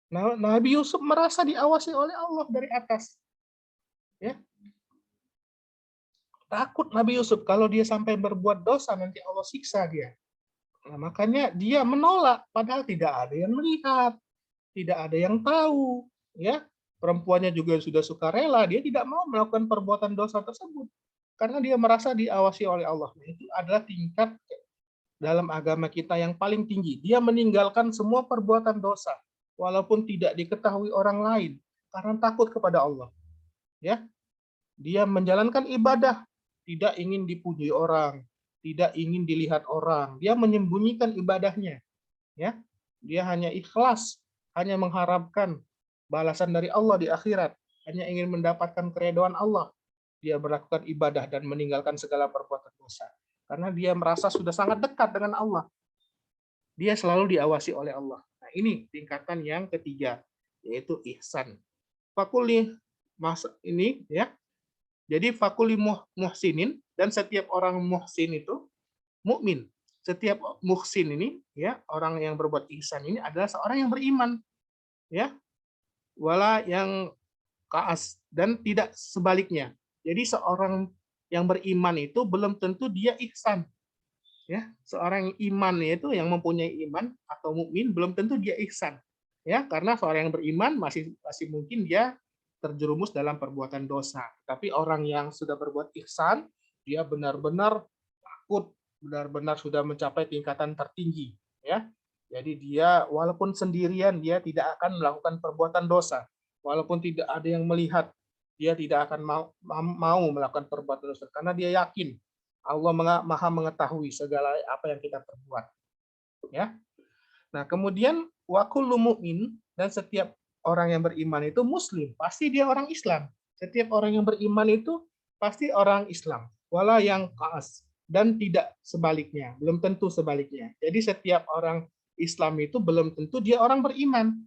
Nah, Nabi Yusuf merasa diawasi oleh Allah dari atas, ya. Takut Nabi Yusuf kalau dia sampai berbuat dosa nanti Allah siksa dia. Nah, makanya dia menolak padahal tidak ada yang melihat, tidak ada yang tahu, ya. Perempuannya juga sudah sukarela, dia tidak mau melakukan perbuatan dosa tersebut karena dia merasa diawasi oleh Allah. Nah, itu adalah tingkat dalam agama kita yang paling tinggi. Dia meninggalkan semua perbuatan dosa walaupun tidak diketahui orang lain karena takut kepada Allah. Ya, dia menjalankan ibadah tidak ingin dipuji orang, tidak ingin dilihat orang. Dia menyembunyikan ibadahnya. Ya, dia hanya ikhlas, hanya mengharapkan balasan dari Allah di akhirat, hanya ingin mendapatkan keridhaan Allah. Dia melakukan ibadah dan meninggalkan segala perbuatan dosa. Karena dia merasa sudah sangat dekat dengan Allah. Dia selalu diawasi oleh Allah. Nah, ini tingkatan yang ketiga, yaitu ihsan. Fakuli mas ini ya. Jadi fakuli muhsinin, dan setiap orang muhsin itu mukmin. Setiap muhsin ini ya, orang yang berbuat ihsan ini adalah seorang yang beriman, ya. Wala yang kaas, dan tidak sebaliknya. Jadi seorang yang beriman itu belum tentu dia ihsan. Ya, seorang iman itu yang mempunyai iman atau mukmin belum tentu dia ihsan. Ya, karena seorang yang beriman masih mungkin dia terjerumus dalam perbuatan dosa. Tapi orang yang sudah berbuat ihsan, dia benar-benar takut, benar-benar sudah mencapai tingkatan tertinggi, ya. Jadi dia walaupun sendirian dia tidak akan melakukan perbuatan dosa. Walaupun tidak ada yang melihat, dia tidak akan mau melakukan perbuatan dosa karena dia yakin Allah Maha mengetahui segala apa yang kita perbuat, ya. Nah, kemudian wa kullu mu'min, dan setiap orang yang beriman itu muslim, pasti dia orang Islam. Setiap orang yang beriman itu pasti orang Islam. Wala yang kaas, dan tidak sebaliknya, belum tentu sebaliknya. Jadi setiap orang Islam itu belum tentu dia orang beriman,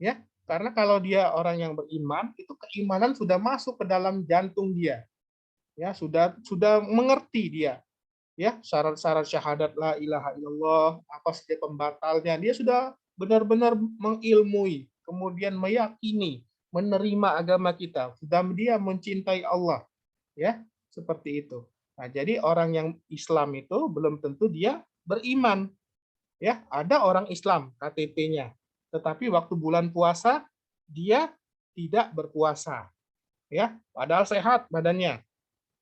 ya. Karena kalau dia orang yang beriman, itu keimanan sudah masuk ke dalam jantung dia. Ya, sudah mengerti dia, ya, syarat-syarat syahadat la ilaha illallah, apa saja pembatalnya, dia sudah benar-benar mengilmui, kemudian meyakini, menerima agama kita, sudah dia mencintai Allah, ya, seperti itu. Nah, jadi orang yang Islam itu belum tentu dia beriman, ya. Ada orang Islam KTP-nya, tetapi waktu bulan puasa dia tidak berpuasa, ya, padahal sehat badannya,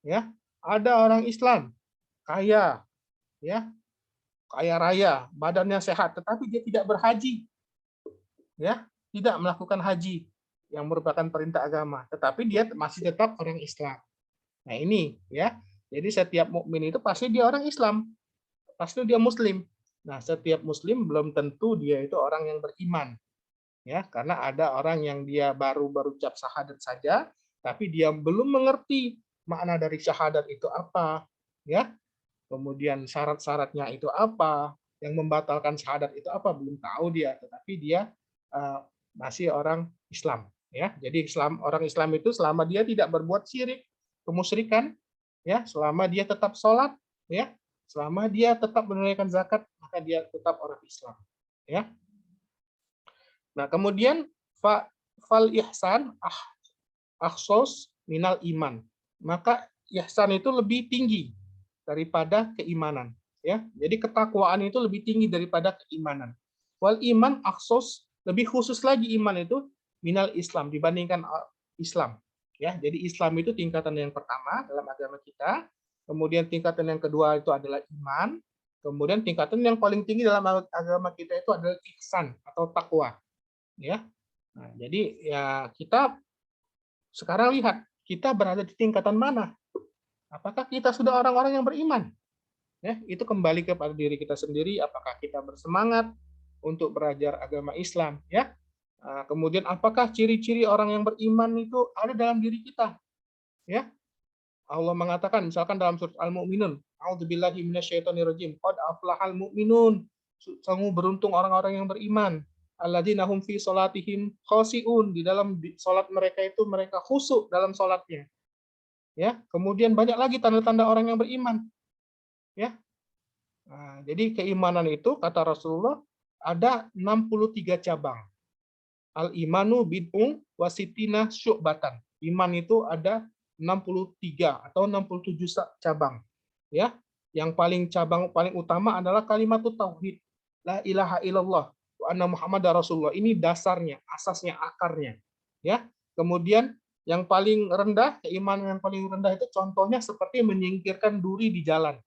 ya. Ada orang Islam kaya, ya, kaya raya, badannya sehat, tetapi dia tidak berhaji, ya, tidak melakukan haji yang merupakan perintah agama, tetapi dia masih tetap orang Islam. Nah, ini ya. Jadi setiap mukmin itu pasti dia orang Islam, pasti dia muslim. Nah, setiap muslim belum tentu dia itu orang yang beriman. Ya, karena ada orang yang dia baru berucap syahadat saja, tapi dia belum mengerti makna dari syahadat itu apa, ya. Kemudian syarat-syaratnya itu apa, yang membatalkan syahadat itu apa, belum tahu dia, tetapi dia masih orang Islam, ya. Jadi orang Islam itu selama dia tidak berbuat syirik, kemusyrikan, ya, selama dia tetap sholat, ya, selama dia tetap menunaikan zakat, maka dia tetap orang Islam, ya. Nah, kemudian fal ihsan ahsos minal iman. Maka ihsan itu lebih tinggi daripada keimanan, ya. Jadi ketakwaan itu lebih tinggi daripada keimanan. Wal iman aksos, lebih khusus lagi iman itu minal Islam dibandingkan Islam, ya. Jadi Islam itu tingkatan yang pertama dalam agama kita, kemudian tingkatan yang kedua itu adalah iman, kemudian tingkatan yang paling tinggi dalam agama kita itu adalah ihsan atau takwa, ya. Nah, jadi ya kita sekarang lihat kita berada di tingkatan mana. Apakah kita sudah orang-orang yang beriman? Ya, itu kembali kepada diri kita sendiri. Apakah kita bersemangat untuk belajar agama Islam? Ya, kemudian apakah ciri-ciri orang yang beriman itu ada dalam diri kita? Ya, Allah mengatakan misalkan dalam surat Al-Mu'minun, A'udzubillahi minasyaitonirrajim, qad aflahal mu'minun. Sungguh beruntung orang-orang yang beriman. Alladzina hum fi sholatihim khoshi'un, di dalam sholat mereka itu mereka khusyuk dalam sholatnya. Ya, kemudian banyak lagi tanda-tanda orang yang beriman. Ya, nah, jadi keimanan itu kata Rasulullah ada 63 cabang. Al-imanu bid'un wasitina syu'batan. Iman itu ada 63 atau 67 cabang. Ya, yang cabang paling utama adalah kalimat tauhid. La ilaha illallah wa anna Muhammadar Rasulullah. Ini dasarnya, asasnya, akarnya. Ya. Kemudian yang paling rendah, keimanan yang paling rendah itu contohnya seperti menyingkirkan duri di jalan.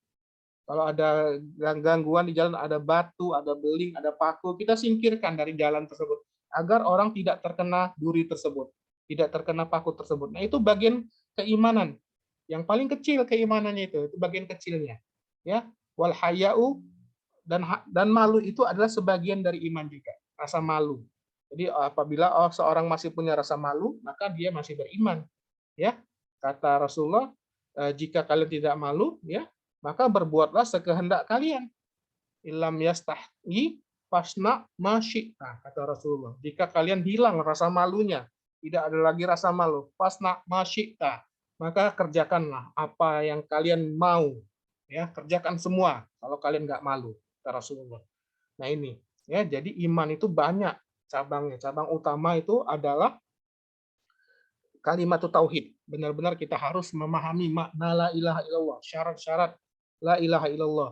Kalau ada gangguan di jalan, ada batu, ada beling, ada paku, kita singkirkan dari jalan tersebut agar orang tidak terkena duri tersebut, tidak terkena paku tersebut. Nah, itu bagian keimanan. Yang paling kecil keimanannya itu bagian kecilnya. Ya, wal haya'u dan malu itu adalah sebagian dari iman juga, rasa malu. Jadi apabila seorang masih punya rasa malu, maka dia masih beriman. Ya, kata Rasulullah, jika kalian tidak malu, ya, maka berbuatlah sekehendak kalian. Ilam yastahi fasna masyita, kata Rasulullah. Jika kalian hilang rasa malunya, tidak ada lagi rasa malu, fasna masyita, maka kerjakanlah apa yang kalian mau. Ya, kerjakan semua kalau kalian nggak malu, kata Rasulullah. Nah ini, ya, jadi iman itu banyak cabangnya. Cabang utama itu adalah kalimat tauhid. Benar-benar kita harus memahami makna la ilaha illallah, syarat-syarat la ilaha illallah.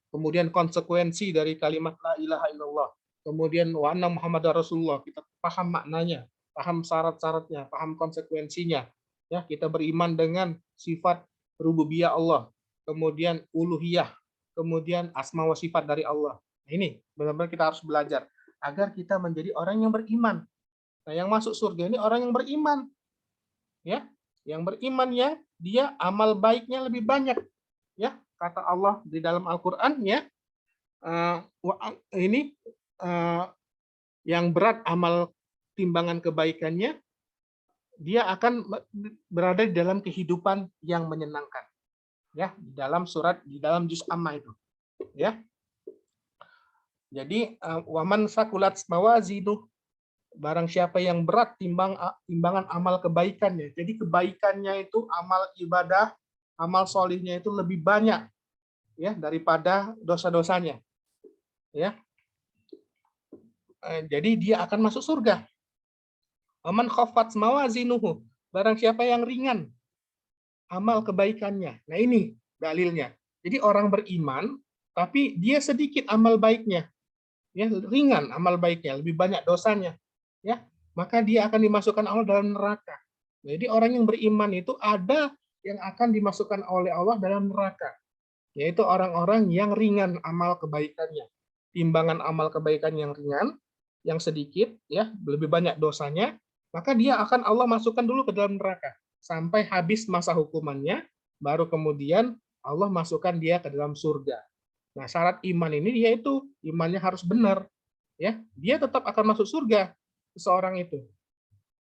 Kemudian konsekuensi dari kalimat la ilaha illallah. Kemudian wa anna Muhammadar Rasulullah, kita paham maknanya, paham syarat-syaratnya, paham konsekuensinya. Ya, kita beriman dengan sifat rububiyah Allah, kemudian uluhiyah, kemudian asma wa sifat dari Allah. Nah, ini benar-benar kita harus belajar agar kita menjadi orang yang beriman. Nah, yang masuk surga ini orang yang beriman. Ya, yang beriman ya, dia amal baiknya lebih banyak. Ya, kata Allah di dalam Al-Qur'an ya, ini yang berat amal timbangan kebaikannya, dia akan berada di dalam kehidupan yang menyenangkan. Ya, di dalam juz Amma itu. Ya. Jadi waman sakulat mawazinuh, barang siapa yang berat timbangan amal kebaikannya. Jadi kebaikannya itu amal ibadah, amal solihnya itu lebih banyak ya daripada dosa-dosanya. Ya. Jadi dia akan masuk surga. Aman khafat mawazinuhu, barang siapa yang ringan amal kebaikannya. Nah ini dalilnya. Jadi orang beriman tapi dia sedikit amal baiknya. Ya, ringan amal baiknya, lebih banyak dosanya. Ya, maka dia akan dimasukkan Allah dalam neraka. Jadi orang yang beriman itu ada yang akan dimasukkan oleh Allah dalam neraka, yaitu orang-orang yang ringan amal kebaikannya. Timbangan amal kebaikan yang ringan, yang sedikit, ya lebih banyak dosanya, maka dia akan Allah masukkan dulu ke dalam neraka sampai habis masa hukumannya, baru kemudian Allah masukkan dia ke dalam surga. Nah, syarat iman ini yaitu imannya harus benar, ya. Dia tetap akan masuk surga seseorang itu.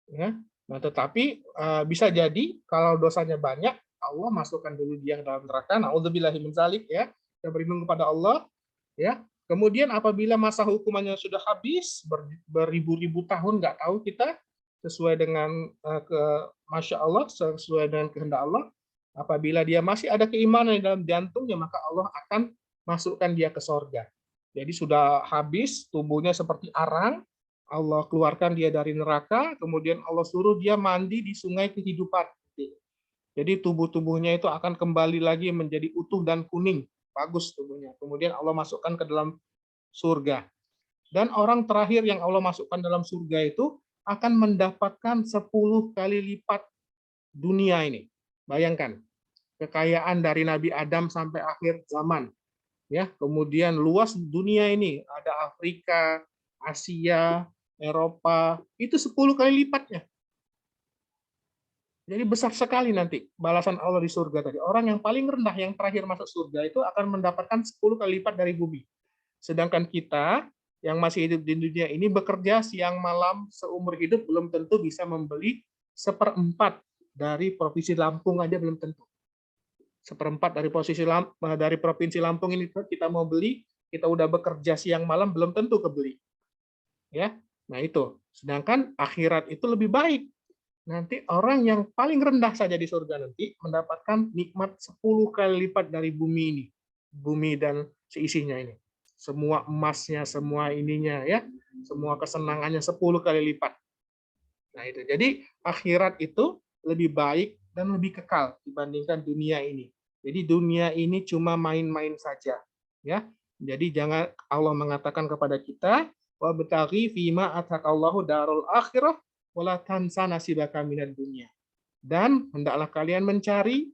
Ya. Nah, tetapi bisa jadi kalau dosanya banyak, Allah masukkan dulu dia ke dalam neraka. Nauzubillahi min dzalik ya. Kita berlindung kepada Allah, ya. Kemudian apabila masa hukumannya sudah habis, beribu-ribu tahun nggak tahu kita, sesuai dengan Masya Allah, sesuai dengan kehendak Allah, apabila dia masih ada keimanan di dalam jantungnya, maka Allah akan masukkan dia ke sorga. Jadi sudah habis, tubuhnya seperti arang, Allah keluarkan dia dari neraka, kemudian Allah suruh dia mandi di sungai kehidupan. Jadi tubuhnya itu akan kembali lagi menjadi utuh dan kuning, bagus tubuhnya. Kemudian Allah masukkan ke dalam surga. Dan orang terakhir yang Allah masukkan dalam surga itu akan mendapatkan 10 kali lipat dunia ini. Bayangkan, kekayaan dari Nabi Adam sampai akhir zaman. Ya, kemudian luas dunia ini, ada Afrika, Asia, Eropa, itu 10 kali lipatnya. Jadi besar sekali nanti balasan Allah di surga tadi. Orang yang paling rendah, yang terakhir masuk surga itu akan mendapatkan 10 kali lipat dari bumi. Sedangkan kita yang masih hidup di dunia ini bekerja siang malam seumur hidup belum tentu bisa membeli 1/4 dari provinsi Lampung aja belum tentu. 1/4 dari provinsi Lampung ini kita mau beli, kita udah bekerja siang malam belum tentu kebeli. Ya. Nah itu. Sedangkan akhirat itu lebih baik. nanti orang yang paling rendah saja di surga nanti mendapatkan nikmat 10 kali lipat dari bumi ini. Bumi dan seisinya ini. Semua emasnya, semua ininya ya, semua kesenangannya 10 kali lipat. Nah itu. Jadi akhirat itu lebih baik dan lebih kekal dibandingkan dunia ini. Jadi dunia ini cuma main-main saja, ya. Jadi jangan, Allah mengatakan kepada kita, wa betaghi fima ataqallahu darul akhirah wala tansa nasibaka minad dunya. Dan hendaklah kalian mencari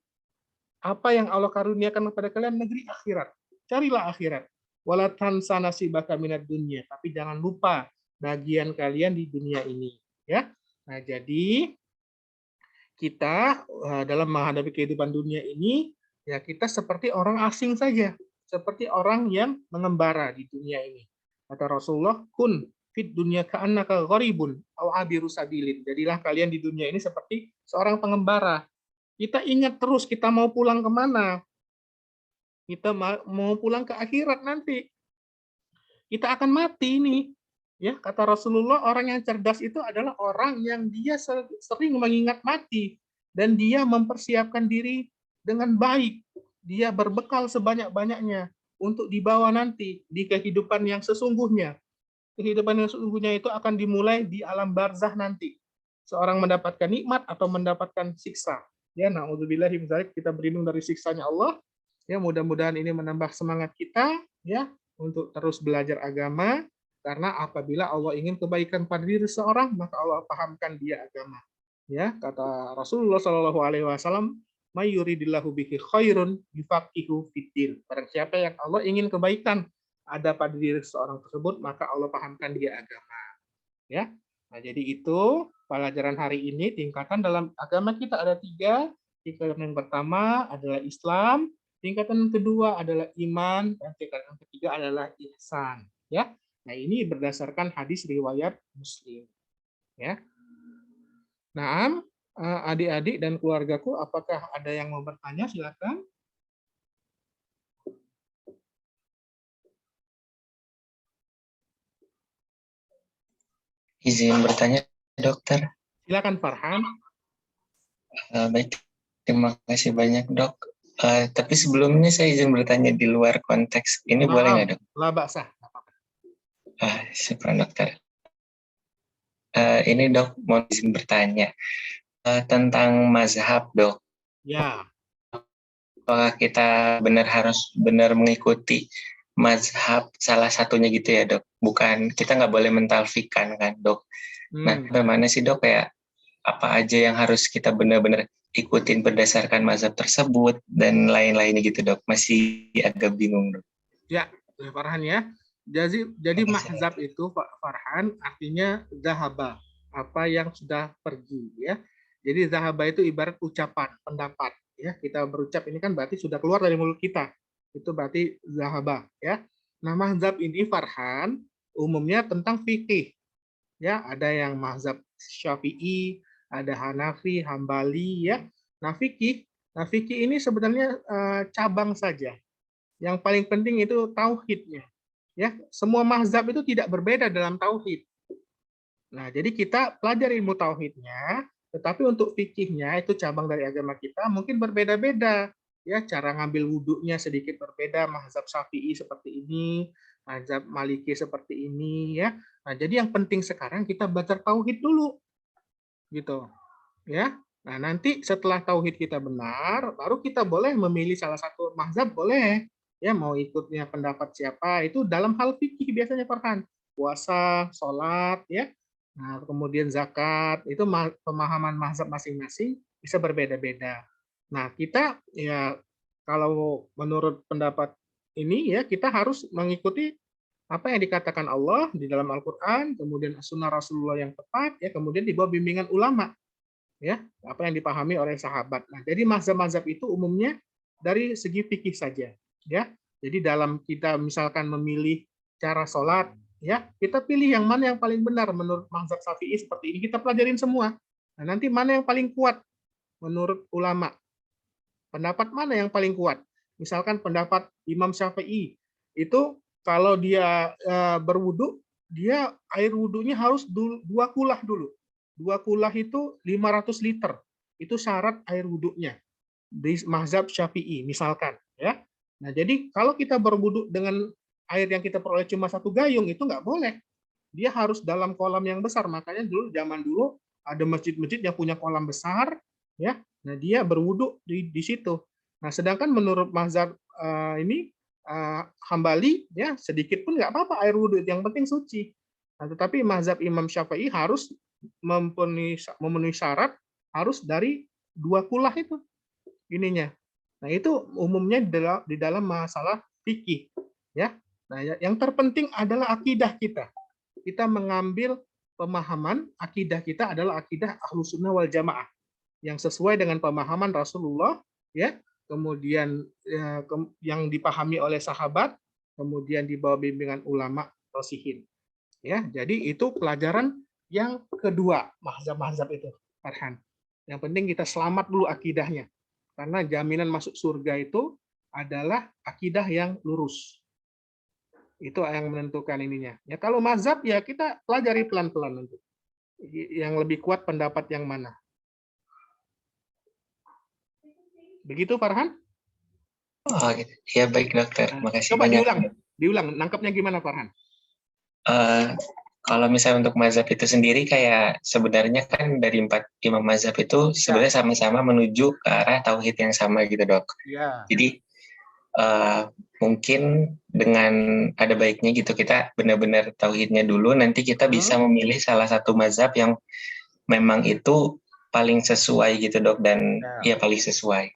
apa yang Allah karuniakan kepada kalian, negeri akhirat. Carilah akhirat. Wala tansa nasibaka minad dunya, tapi jangan lupa bagian kalian di dunia ini, ya. Nah, jadi kita dalam menghadapi kehidupan dunia ini, ya kita seperti orang asing saja, seperti orang yang mengembara di dunia ini. Kata Rasulullah, kun fit dunya ka'annaka gharibun aw abiru sabilin. Jadilah kalian di dunia ini seperti seorang pengembara. Kita ingat terus kita mau pulang kemana. Kita mau pulang ke akhirat nanti. Kita akan mati ini. Ya, kata Rasulullah, orang yang cerdas itu adalah orang yang dia sering mengingat mati dan dia mempersiapkan diri dengan baik. Dia berbekal sebanyak-banyaknya untuk dibawa nanti di kehidupan yang sesungguhnya. Kehidupan yang sesungguhnya itu akan dimulai di alam barzah nanti. Seorang mendapatkan nikmat atau mendapatkan siksa. Ya, naudzubillahi min dzalik, kita berlindung dari siksanya Allah. Ya, mudah-mudahan ini menambah semangat kita ya untuk terus belajar agama. Karena apabila Allah ingin kebaikan pada diri seorang, maka Allah pahamkan dia agama. Ya, kata Rasulullah Shallallahu Alaihi Wasallam, "Mayuridillahu bihi khairun yufaqihu fiddin." Barang siapa yang Allah ingin kebaikan ada pada diri seorang tersebut, maka Allah pahamkan dia agama. Ya, nah jadi itu pelajaran hari ini. Tingkatan dalam agama kita ada 3. Tingkatan yang pertama adalah Islam, tingkatan yang kedua adalah iman, dan tingkatan yang ketiga adalah ihsan. Ya. Nah, ini berdasarkan hadis riwayat Muslim. Ya. Nah, adik-adik dan keluargaku, apakah ada yang mau bertanya? Silakan. Izin bertanya, dokter. Silakan Farhan. Baik, terima kasih banyak, dok. Tapi sebelumnya saya izin bertanya di luar konteks. Ini boleh nggak, dok? La ba'sah. Syukur, dokter. Ini dok, mau izin bertanya tentang mazhab, dok. Ya. Apakah kita harus benar mengikuti mazhab salah satunya gitu ya, dok? Bukan, kita nggak boleh mentalfikan kan, dok? Nah, bagaimana sih, dok, kayak apa aja yang harus kita benar-benar ikutin berdasarkan mazhab tersebut dan lain-lainnya gitu, dok? Masih agak bingung, dok. Ya, Farhan ya. Jadi mazhab itu, Pak Farhan, artinya zahaba, apa yang sudah pergi ya. Jadi zahaba itu ibarat ucapan, pendapat ya. Kita berucap ini kan berarti sudah keluar dari mulut kita. Itu berarti zahaba ya. Nah, mazhab ini Farhan umumnya tentang fikih. Ya, ada yang mazhab Syafi'i, ada Hanafi, Hambali ya. Nah, fikih ini sebenarnya cabang saja. Yang paling penting itu tauhidnya. Ya, semua mazhab itu tidak berbeda dalam tauhid. Nah, jadi kita pelajari ilmu tauhidnya, tetapi untuk fikihnya itu cabang dari agama kita mungkin berbeda-beda. Ya, cara ngambil wudhunya sedikit berbeda, mazhab Syafi'i seperti ini, mazhab Maliki seperti ini ya. Nah, jadi yang penting sekarang kita belajar tauhid dulu. Gitu. Ya. Nah, nanti setelah tauhid kita benar, baru kita boleh memilih salah satu mazhab, boleh. Ya, mau ikutnya pendapat siapa, itu dalam hal fikih biasanya, Farhan. Puasa, sholat, ya. Nah, kemudian zakat, itu pemahaman mazhab masing-masing bisa berbeda-beda. Nah, kita ya kalau menurut pendapat ini ya, kita harus mengikuti apa yang dikatakan Allah di dalam Al-Qur'an, kemudian sunnah Rasulullah yang tepat, ya, kemudian di bawah bimbingan ulama. Ya, apa yang dipahami oleh sahabat. Nah, jadi mazhab-mazhab itu umumnya dari segi fikih saja, ya. Jadi dalam kita misalkan memilih cara sholat, ya, kita pilih yang mana yang paling benar menurut mazhab Syafi'i seperti ini, kita pelajarin semua. Nah, nanti mana yang paling kuat menurut ulama? Pendapat mana yang paling kuat? Misalkan pendapat Imam Syafi'i itu kalau dia berwudu, dia air wudunya harus 2 kulah dulu. 2 kulah itu 500 liter. Itu syarat air wudhunya di mazhab Syafi'i misalkan, ya. Nah, jadi kalau kita berwudhu dengan air yang kita peroleh cuma 1 gayung itu nggak boleh. Dia harus dalam kolam yang besar. Makanya zaman dulu ada masjid-masjid yang punya kolam besar, ya. Nah, dia berwudhu di situ. Nah, sedangkan menurut mazhab ini Hambali, ya, sedikit pun nggak apa-apa air wudhu, yang penting suci. Nah, tetapi mazhab Imam Syafi'i harus memenuhi syarat harus dari 2 kulah itu ininya. Nah, itu umumnya di dalam masalah fikih, ya. Nah, yang terpenting adalah akidah kita. Kita mengambil pemahaman akidah kita adalah akidah Ahlus Sunnah wal Jamaah yang sesuai dengan pemahaman Rasulullah, ya. Kemudian yang dipahami oleh sahabat, kemudian di bawah bimbingan ulama rasihin. Ya, jadi itu pelajaran yang kedua mazhab-mazhab itu, Farhan. Yang penting kita selamat dulu akidahnya. Karena jaminan masuk surga itu adalah akidah yang lurus. Itu yang menentukan ininya. Ya, kalau mazhab ya kita pelajari pelan-pelan nanti. Yang lebih kuat pendapat yang mana. Begitu, Farhan? Oh, gitu. Ya, baik dokter. Makasih Coba banyak. diulang. Nangkepnya gimana, Farhan? Kalau misalnya untuk mazhab itu sendiri, kayak sebenarnya kan dari 4 imam mazhab itu sebenarnya sama-sama menuju ke arah tauhid yang sama gitu, dok. Ya. Jadi mungkin dengan ada baiknya gitu kita benar-benar tauhidnya dulu, nanti kita bisa memilih salah satu mazhab yang memang itu paling sesuai gitu, dok, dan ya paling sesuai.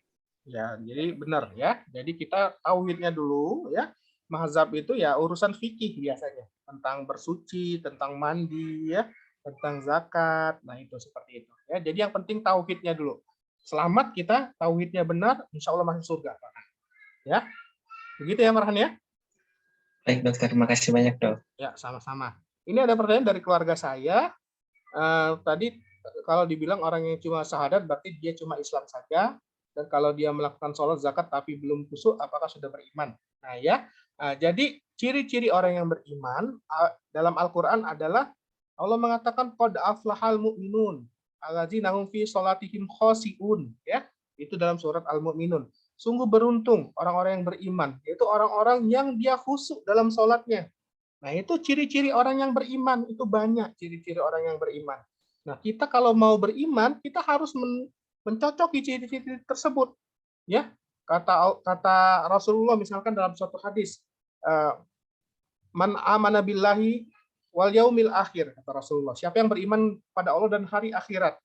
Ya, jadi benar ya. Jadi kita tauhidnya dulu ya. Mazhab itu ya urusan fikih biasanya, tentang bersuci, tentang mandi ya, tentang zakat. Nah, itu seperti itu ya. Jadi yang penting tauhidnya dulu. Selamat kita tauhidnya benar, insya Allah masuk surga. Ya. Begitu ya, Marhan ya? Baik, dokter. Terima kasih banyak, dok. Ya, sama-sama. Ini ada pertanyaan dari keluarga saya. Tadi kalau dibilang orang yang cuma syahadat berarti dia cuma Islam saja. Dan kalau dia melakukan sholat zakat tapi belum khusyuk, apakah sudah beriman? Nah, ya. Jadi ciri-ciri orang yang beriman dalam Al-Quran adalah Allah mengatakan qad aflahal mu'minun alladzina hum fi sholatihim khoshi'un, ya. Itu dalam surat Al-Mu'minun. Sungguh beruntung orang-orang yang beriman, yaitu orang-orang yang dia khusyuk dalam sholatnya. Nah, itu ciri-ciri orang yang beriman, itu banyak ciri-ciri orang yang beriman. Nah, kita kalau mau beriman, kita harus mencocoki ciri-ciri tersebut. Ya, kata Rasulullah misalkan dalam suatu hadis, man amana billahi wal yaumil akhir, kata Rasulullah. Siapa yang beriman pada Allah dan hari akhirat,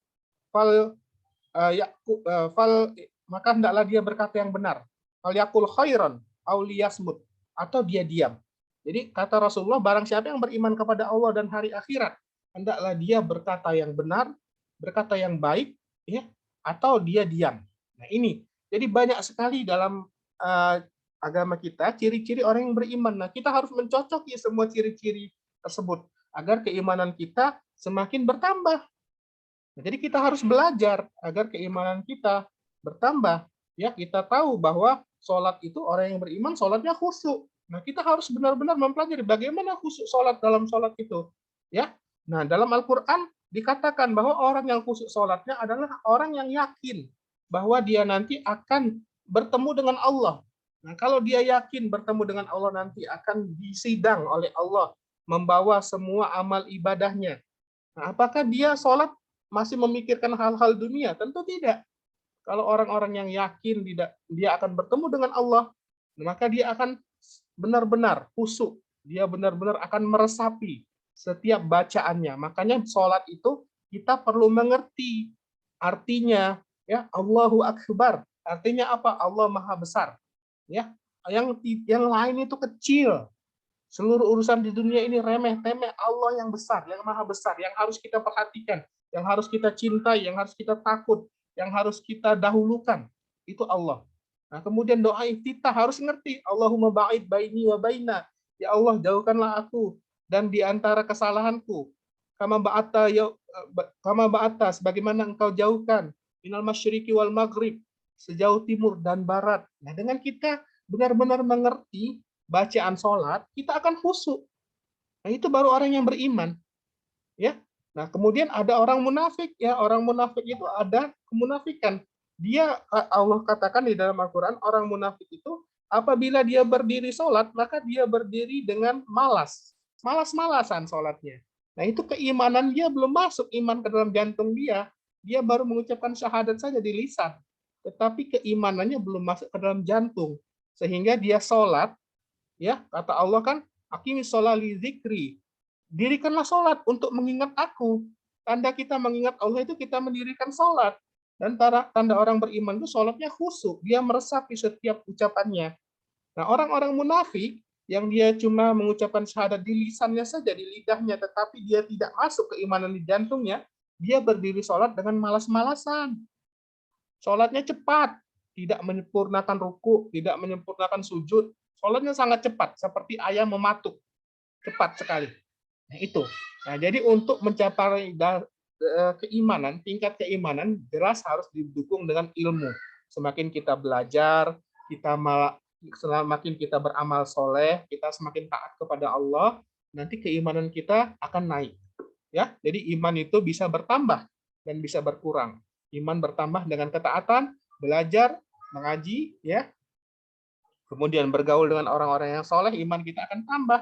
maka hendaklah dia berkata yang benar. Fal yakul khairan aw liyasmut, atau dia diam. Jadi kata Rasulullah, barang siapa yang beriman kepada Allah dan hari akhirat, hendaklah dia berkata yang benar, berkata yang baik, ya, atau dia diam. Nah, ini. Jadi banyak sekali dalam agama kita ciri-ciri orang yang beriman. Nah, kita harus mencocoki semua ciri-ciri tersebut agar keimanan kita semakin bertambah. Nah, jadi kita harus belajar agar keimanan kita bertambah. Ya, kita tahu bahwa sholat itu orang yang beriman sholatnya khusyuk. Nah, kita harus benar-benar mempelajari bagaimana khusyuk sholat dalam sholat itu. Ya, nah dalam Al-Quran dikatakan bahwa orang yang khusyuk sholatnya adalah orang yang yakin bahwa dia nanti akan bertemu dengan Allah. Nah, kalau dia yakin bertemu dengan Allah nanti akan disidang oleh Allah, membawa semua amal ibadahnya. Nah, apakah dia sholat masih memikirkan hal-hal dunia? Tentu tidak. Kalau orang-orang yang yakin dia akan bertemu dengan Allah, maka dia akan benar-benar khusyuk. Dia benar-benar akan meresapi setiap bacaannya. Makanya sholat itu kita perlu mengerti artinya. Ya, Allahu Akbar. Artinya apa? Allah Maha Besar. Ya, yang lain itu kecil. Seluruh urusan di dunia ini remeh-temeh. Allah yang besar, yang Maha Besar, yang harus kita perhatikan, yang harus kita cintai, yang harus kita takut, yang harus kita dahulukan. Itu Allah. Nah, kemudian doa iftitah harus ngerti. Allahumma ba'id baini wa baina. Ya Allah, jauhkanlah aku dan di antara kesalahanku. Kama ba'ata, sebagaimana engkau jauhkan. Minal masyriqi wal maghrib, sejauh timur dan barat. Nah, dengan kita benar-benar mengerti bacaan sholat, kita akan khusyuk. Nah, itu baru orang yang beriman. Ya, Nah, kemudian ada orang munafik ya, orang munafik itu ada kemunafikan. Dia Allah katakan di dalam Al-Qur'an, orang munafik itu apabila dia berdiri sholat, maka dia berdiri dengan malas. Malas-malasan sholatnya. Nah, itu keimanan dia belum masuk iman ke dalam jantung dia. Dia baru mengucapkan syahadat saja di lisan. Tetapi keimanannya belum masuk ke dalam jantung. Sehingga dia sholat, ya kata Allah kan, aqimis sholat li dzikri. Dirikanlah sholat untuk mengingat aku. Tanda kita mengingat Allah itu kita mendirikan sholat. Dan tanda orang beriman itu sholatnya khusyuk. Dia meresapi setiap ucapannya. Nah, orang-orang munafik yang dia cuma mengucapkan syahadat di lisannya saja, di lidahnya, tetapi dia tidak masuk keimanan di jantungnya, dia berdiri sholat dengan malas-malasan. Sholatnya cepat, tidak menyempurnakan ruku, tidak menyempurnakan sujud. Sholatnya sangat cepat, seperti ayam mematuk. Cepat sekali. Nah, itu. Nah, jadi untuk mencapai keimanan, tingkat keimanan jelas harus didukung dengan ilmu. Semakin kita belajar, semakin kita beramal soleh, kita semakin taat kepada Allah, nanti keimanan kita akan naik. Ya, jadi iman itu bisa bertambah dan bisa berkurang. Iman bertambah dengan ketaatan, belajar, mengaji, ya. Kemudian bergaul dengan orang-orang yang soleh, iman kita akan tambah.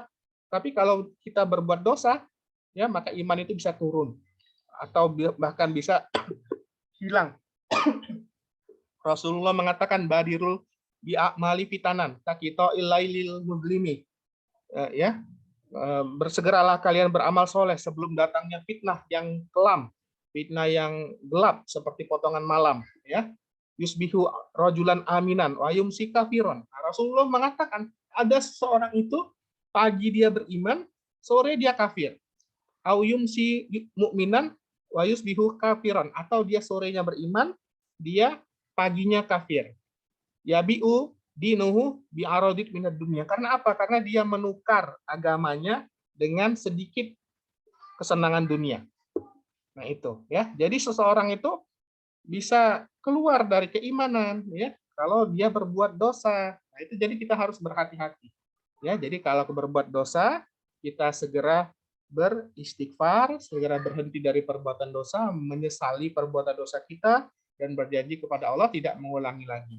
Tapi kalau kita berbuat dosa, ya maka iman itu bisa turun atau bahkan bisa hilang. Rasulullah mengatakan badirul bi'amali fitanan takito ilailil mudlimi. Ya, bersegeralah kalian beramal soleh sebelum datangnya fitnah yang kelam, fitnah yang gelap seperti potongan malam. Ya, yusbihu rajulan aminan wa yumsi kafiron. Nah, Rasulullah mengatakan ada seseorang itu pagi dia beriman, sore dia kafir. Au yumsi mu'minan wa yusbihu kafiran, atau dia sorenya beriman, dia paginya kafir. Yabi'u dinuhu bi'aradid minad dunya. Karena apa? Karena dia menukar agamanya dengan sedikit kesenangan dunia. Nah, itu ya. Jadi seseorang itu bisa keluar dari keimanan ya kalau dia berbuat dosa. Nah, itu jadi kita harus berhati-hati. Ya, jadi kalau berbuat dosa, kita segera beristighfar, segera berhenti dari perbuatan dosa, menyesali perbuatan dosa kita, dan berjanji kepada Allah tidak mengulangi lagi.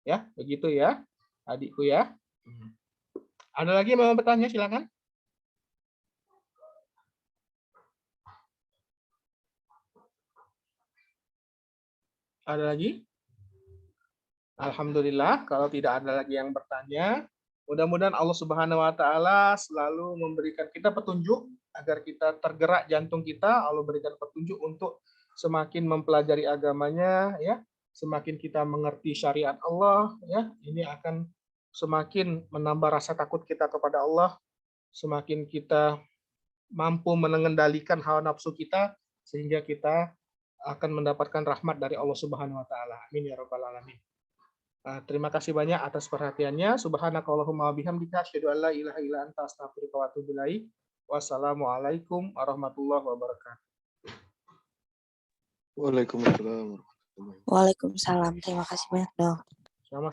Ya, begitu ya, adikku ya. Ada lagi yang mau bertanya, silakan. Ada lagi? Alhamdulillah, kalau tidak ada lagi yang bertanya, mudah-mudahan Allah Subhanahu wa taala selalu memberikan kita petunjuk agar kita tergerak jantung kita, Allah berikan petunjuk untuk semakin mempelajari agamanya ya, semakin kita mengerti syariat Allah ya, ini akan semakin menambah rasa takut kita kepada Allah, semakin kita mampu mengendalikan hawa nafsu kita sehingga kita akan mendapatkan rahmat dari Allah Subhanahu wa taala. Amin ya rabbal alamin. Terima kasih banyak atas perhatiannya. Subhanakallahumma wa bihamdika asyhadu an la ilaha illa anta astaghfiruka wa atubu ilaik. Wassalamualaikum warahmatullahi wabarakatuh. Waalaikumsalam. Waalaikumsalam. Terima kasih banyak, Dok.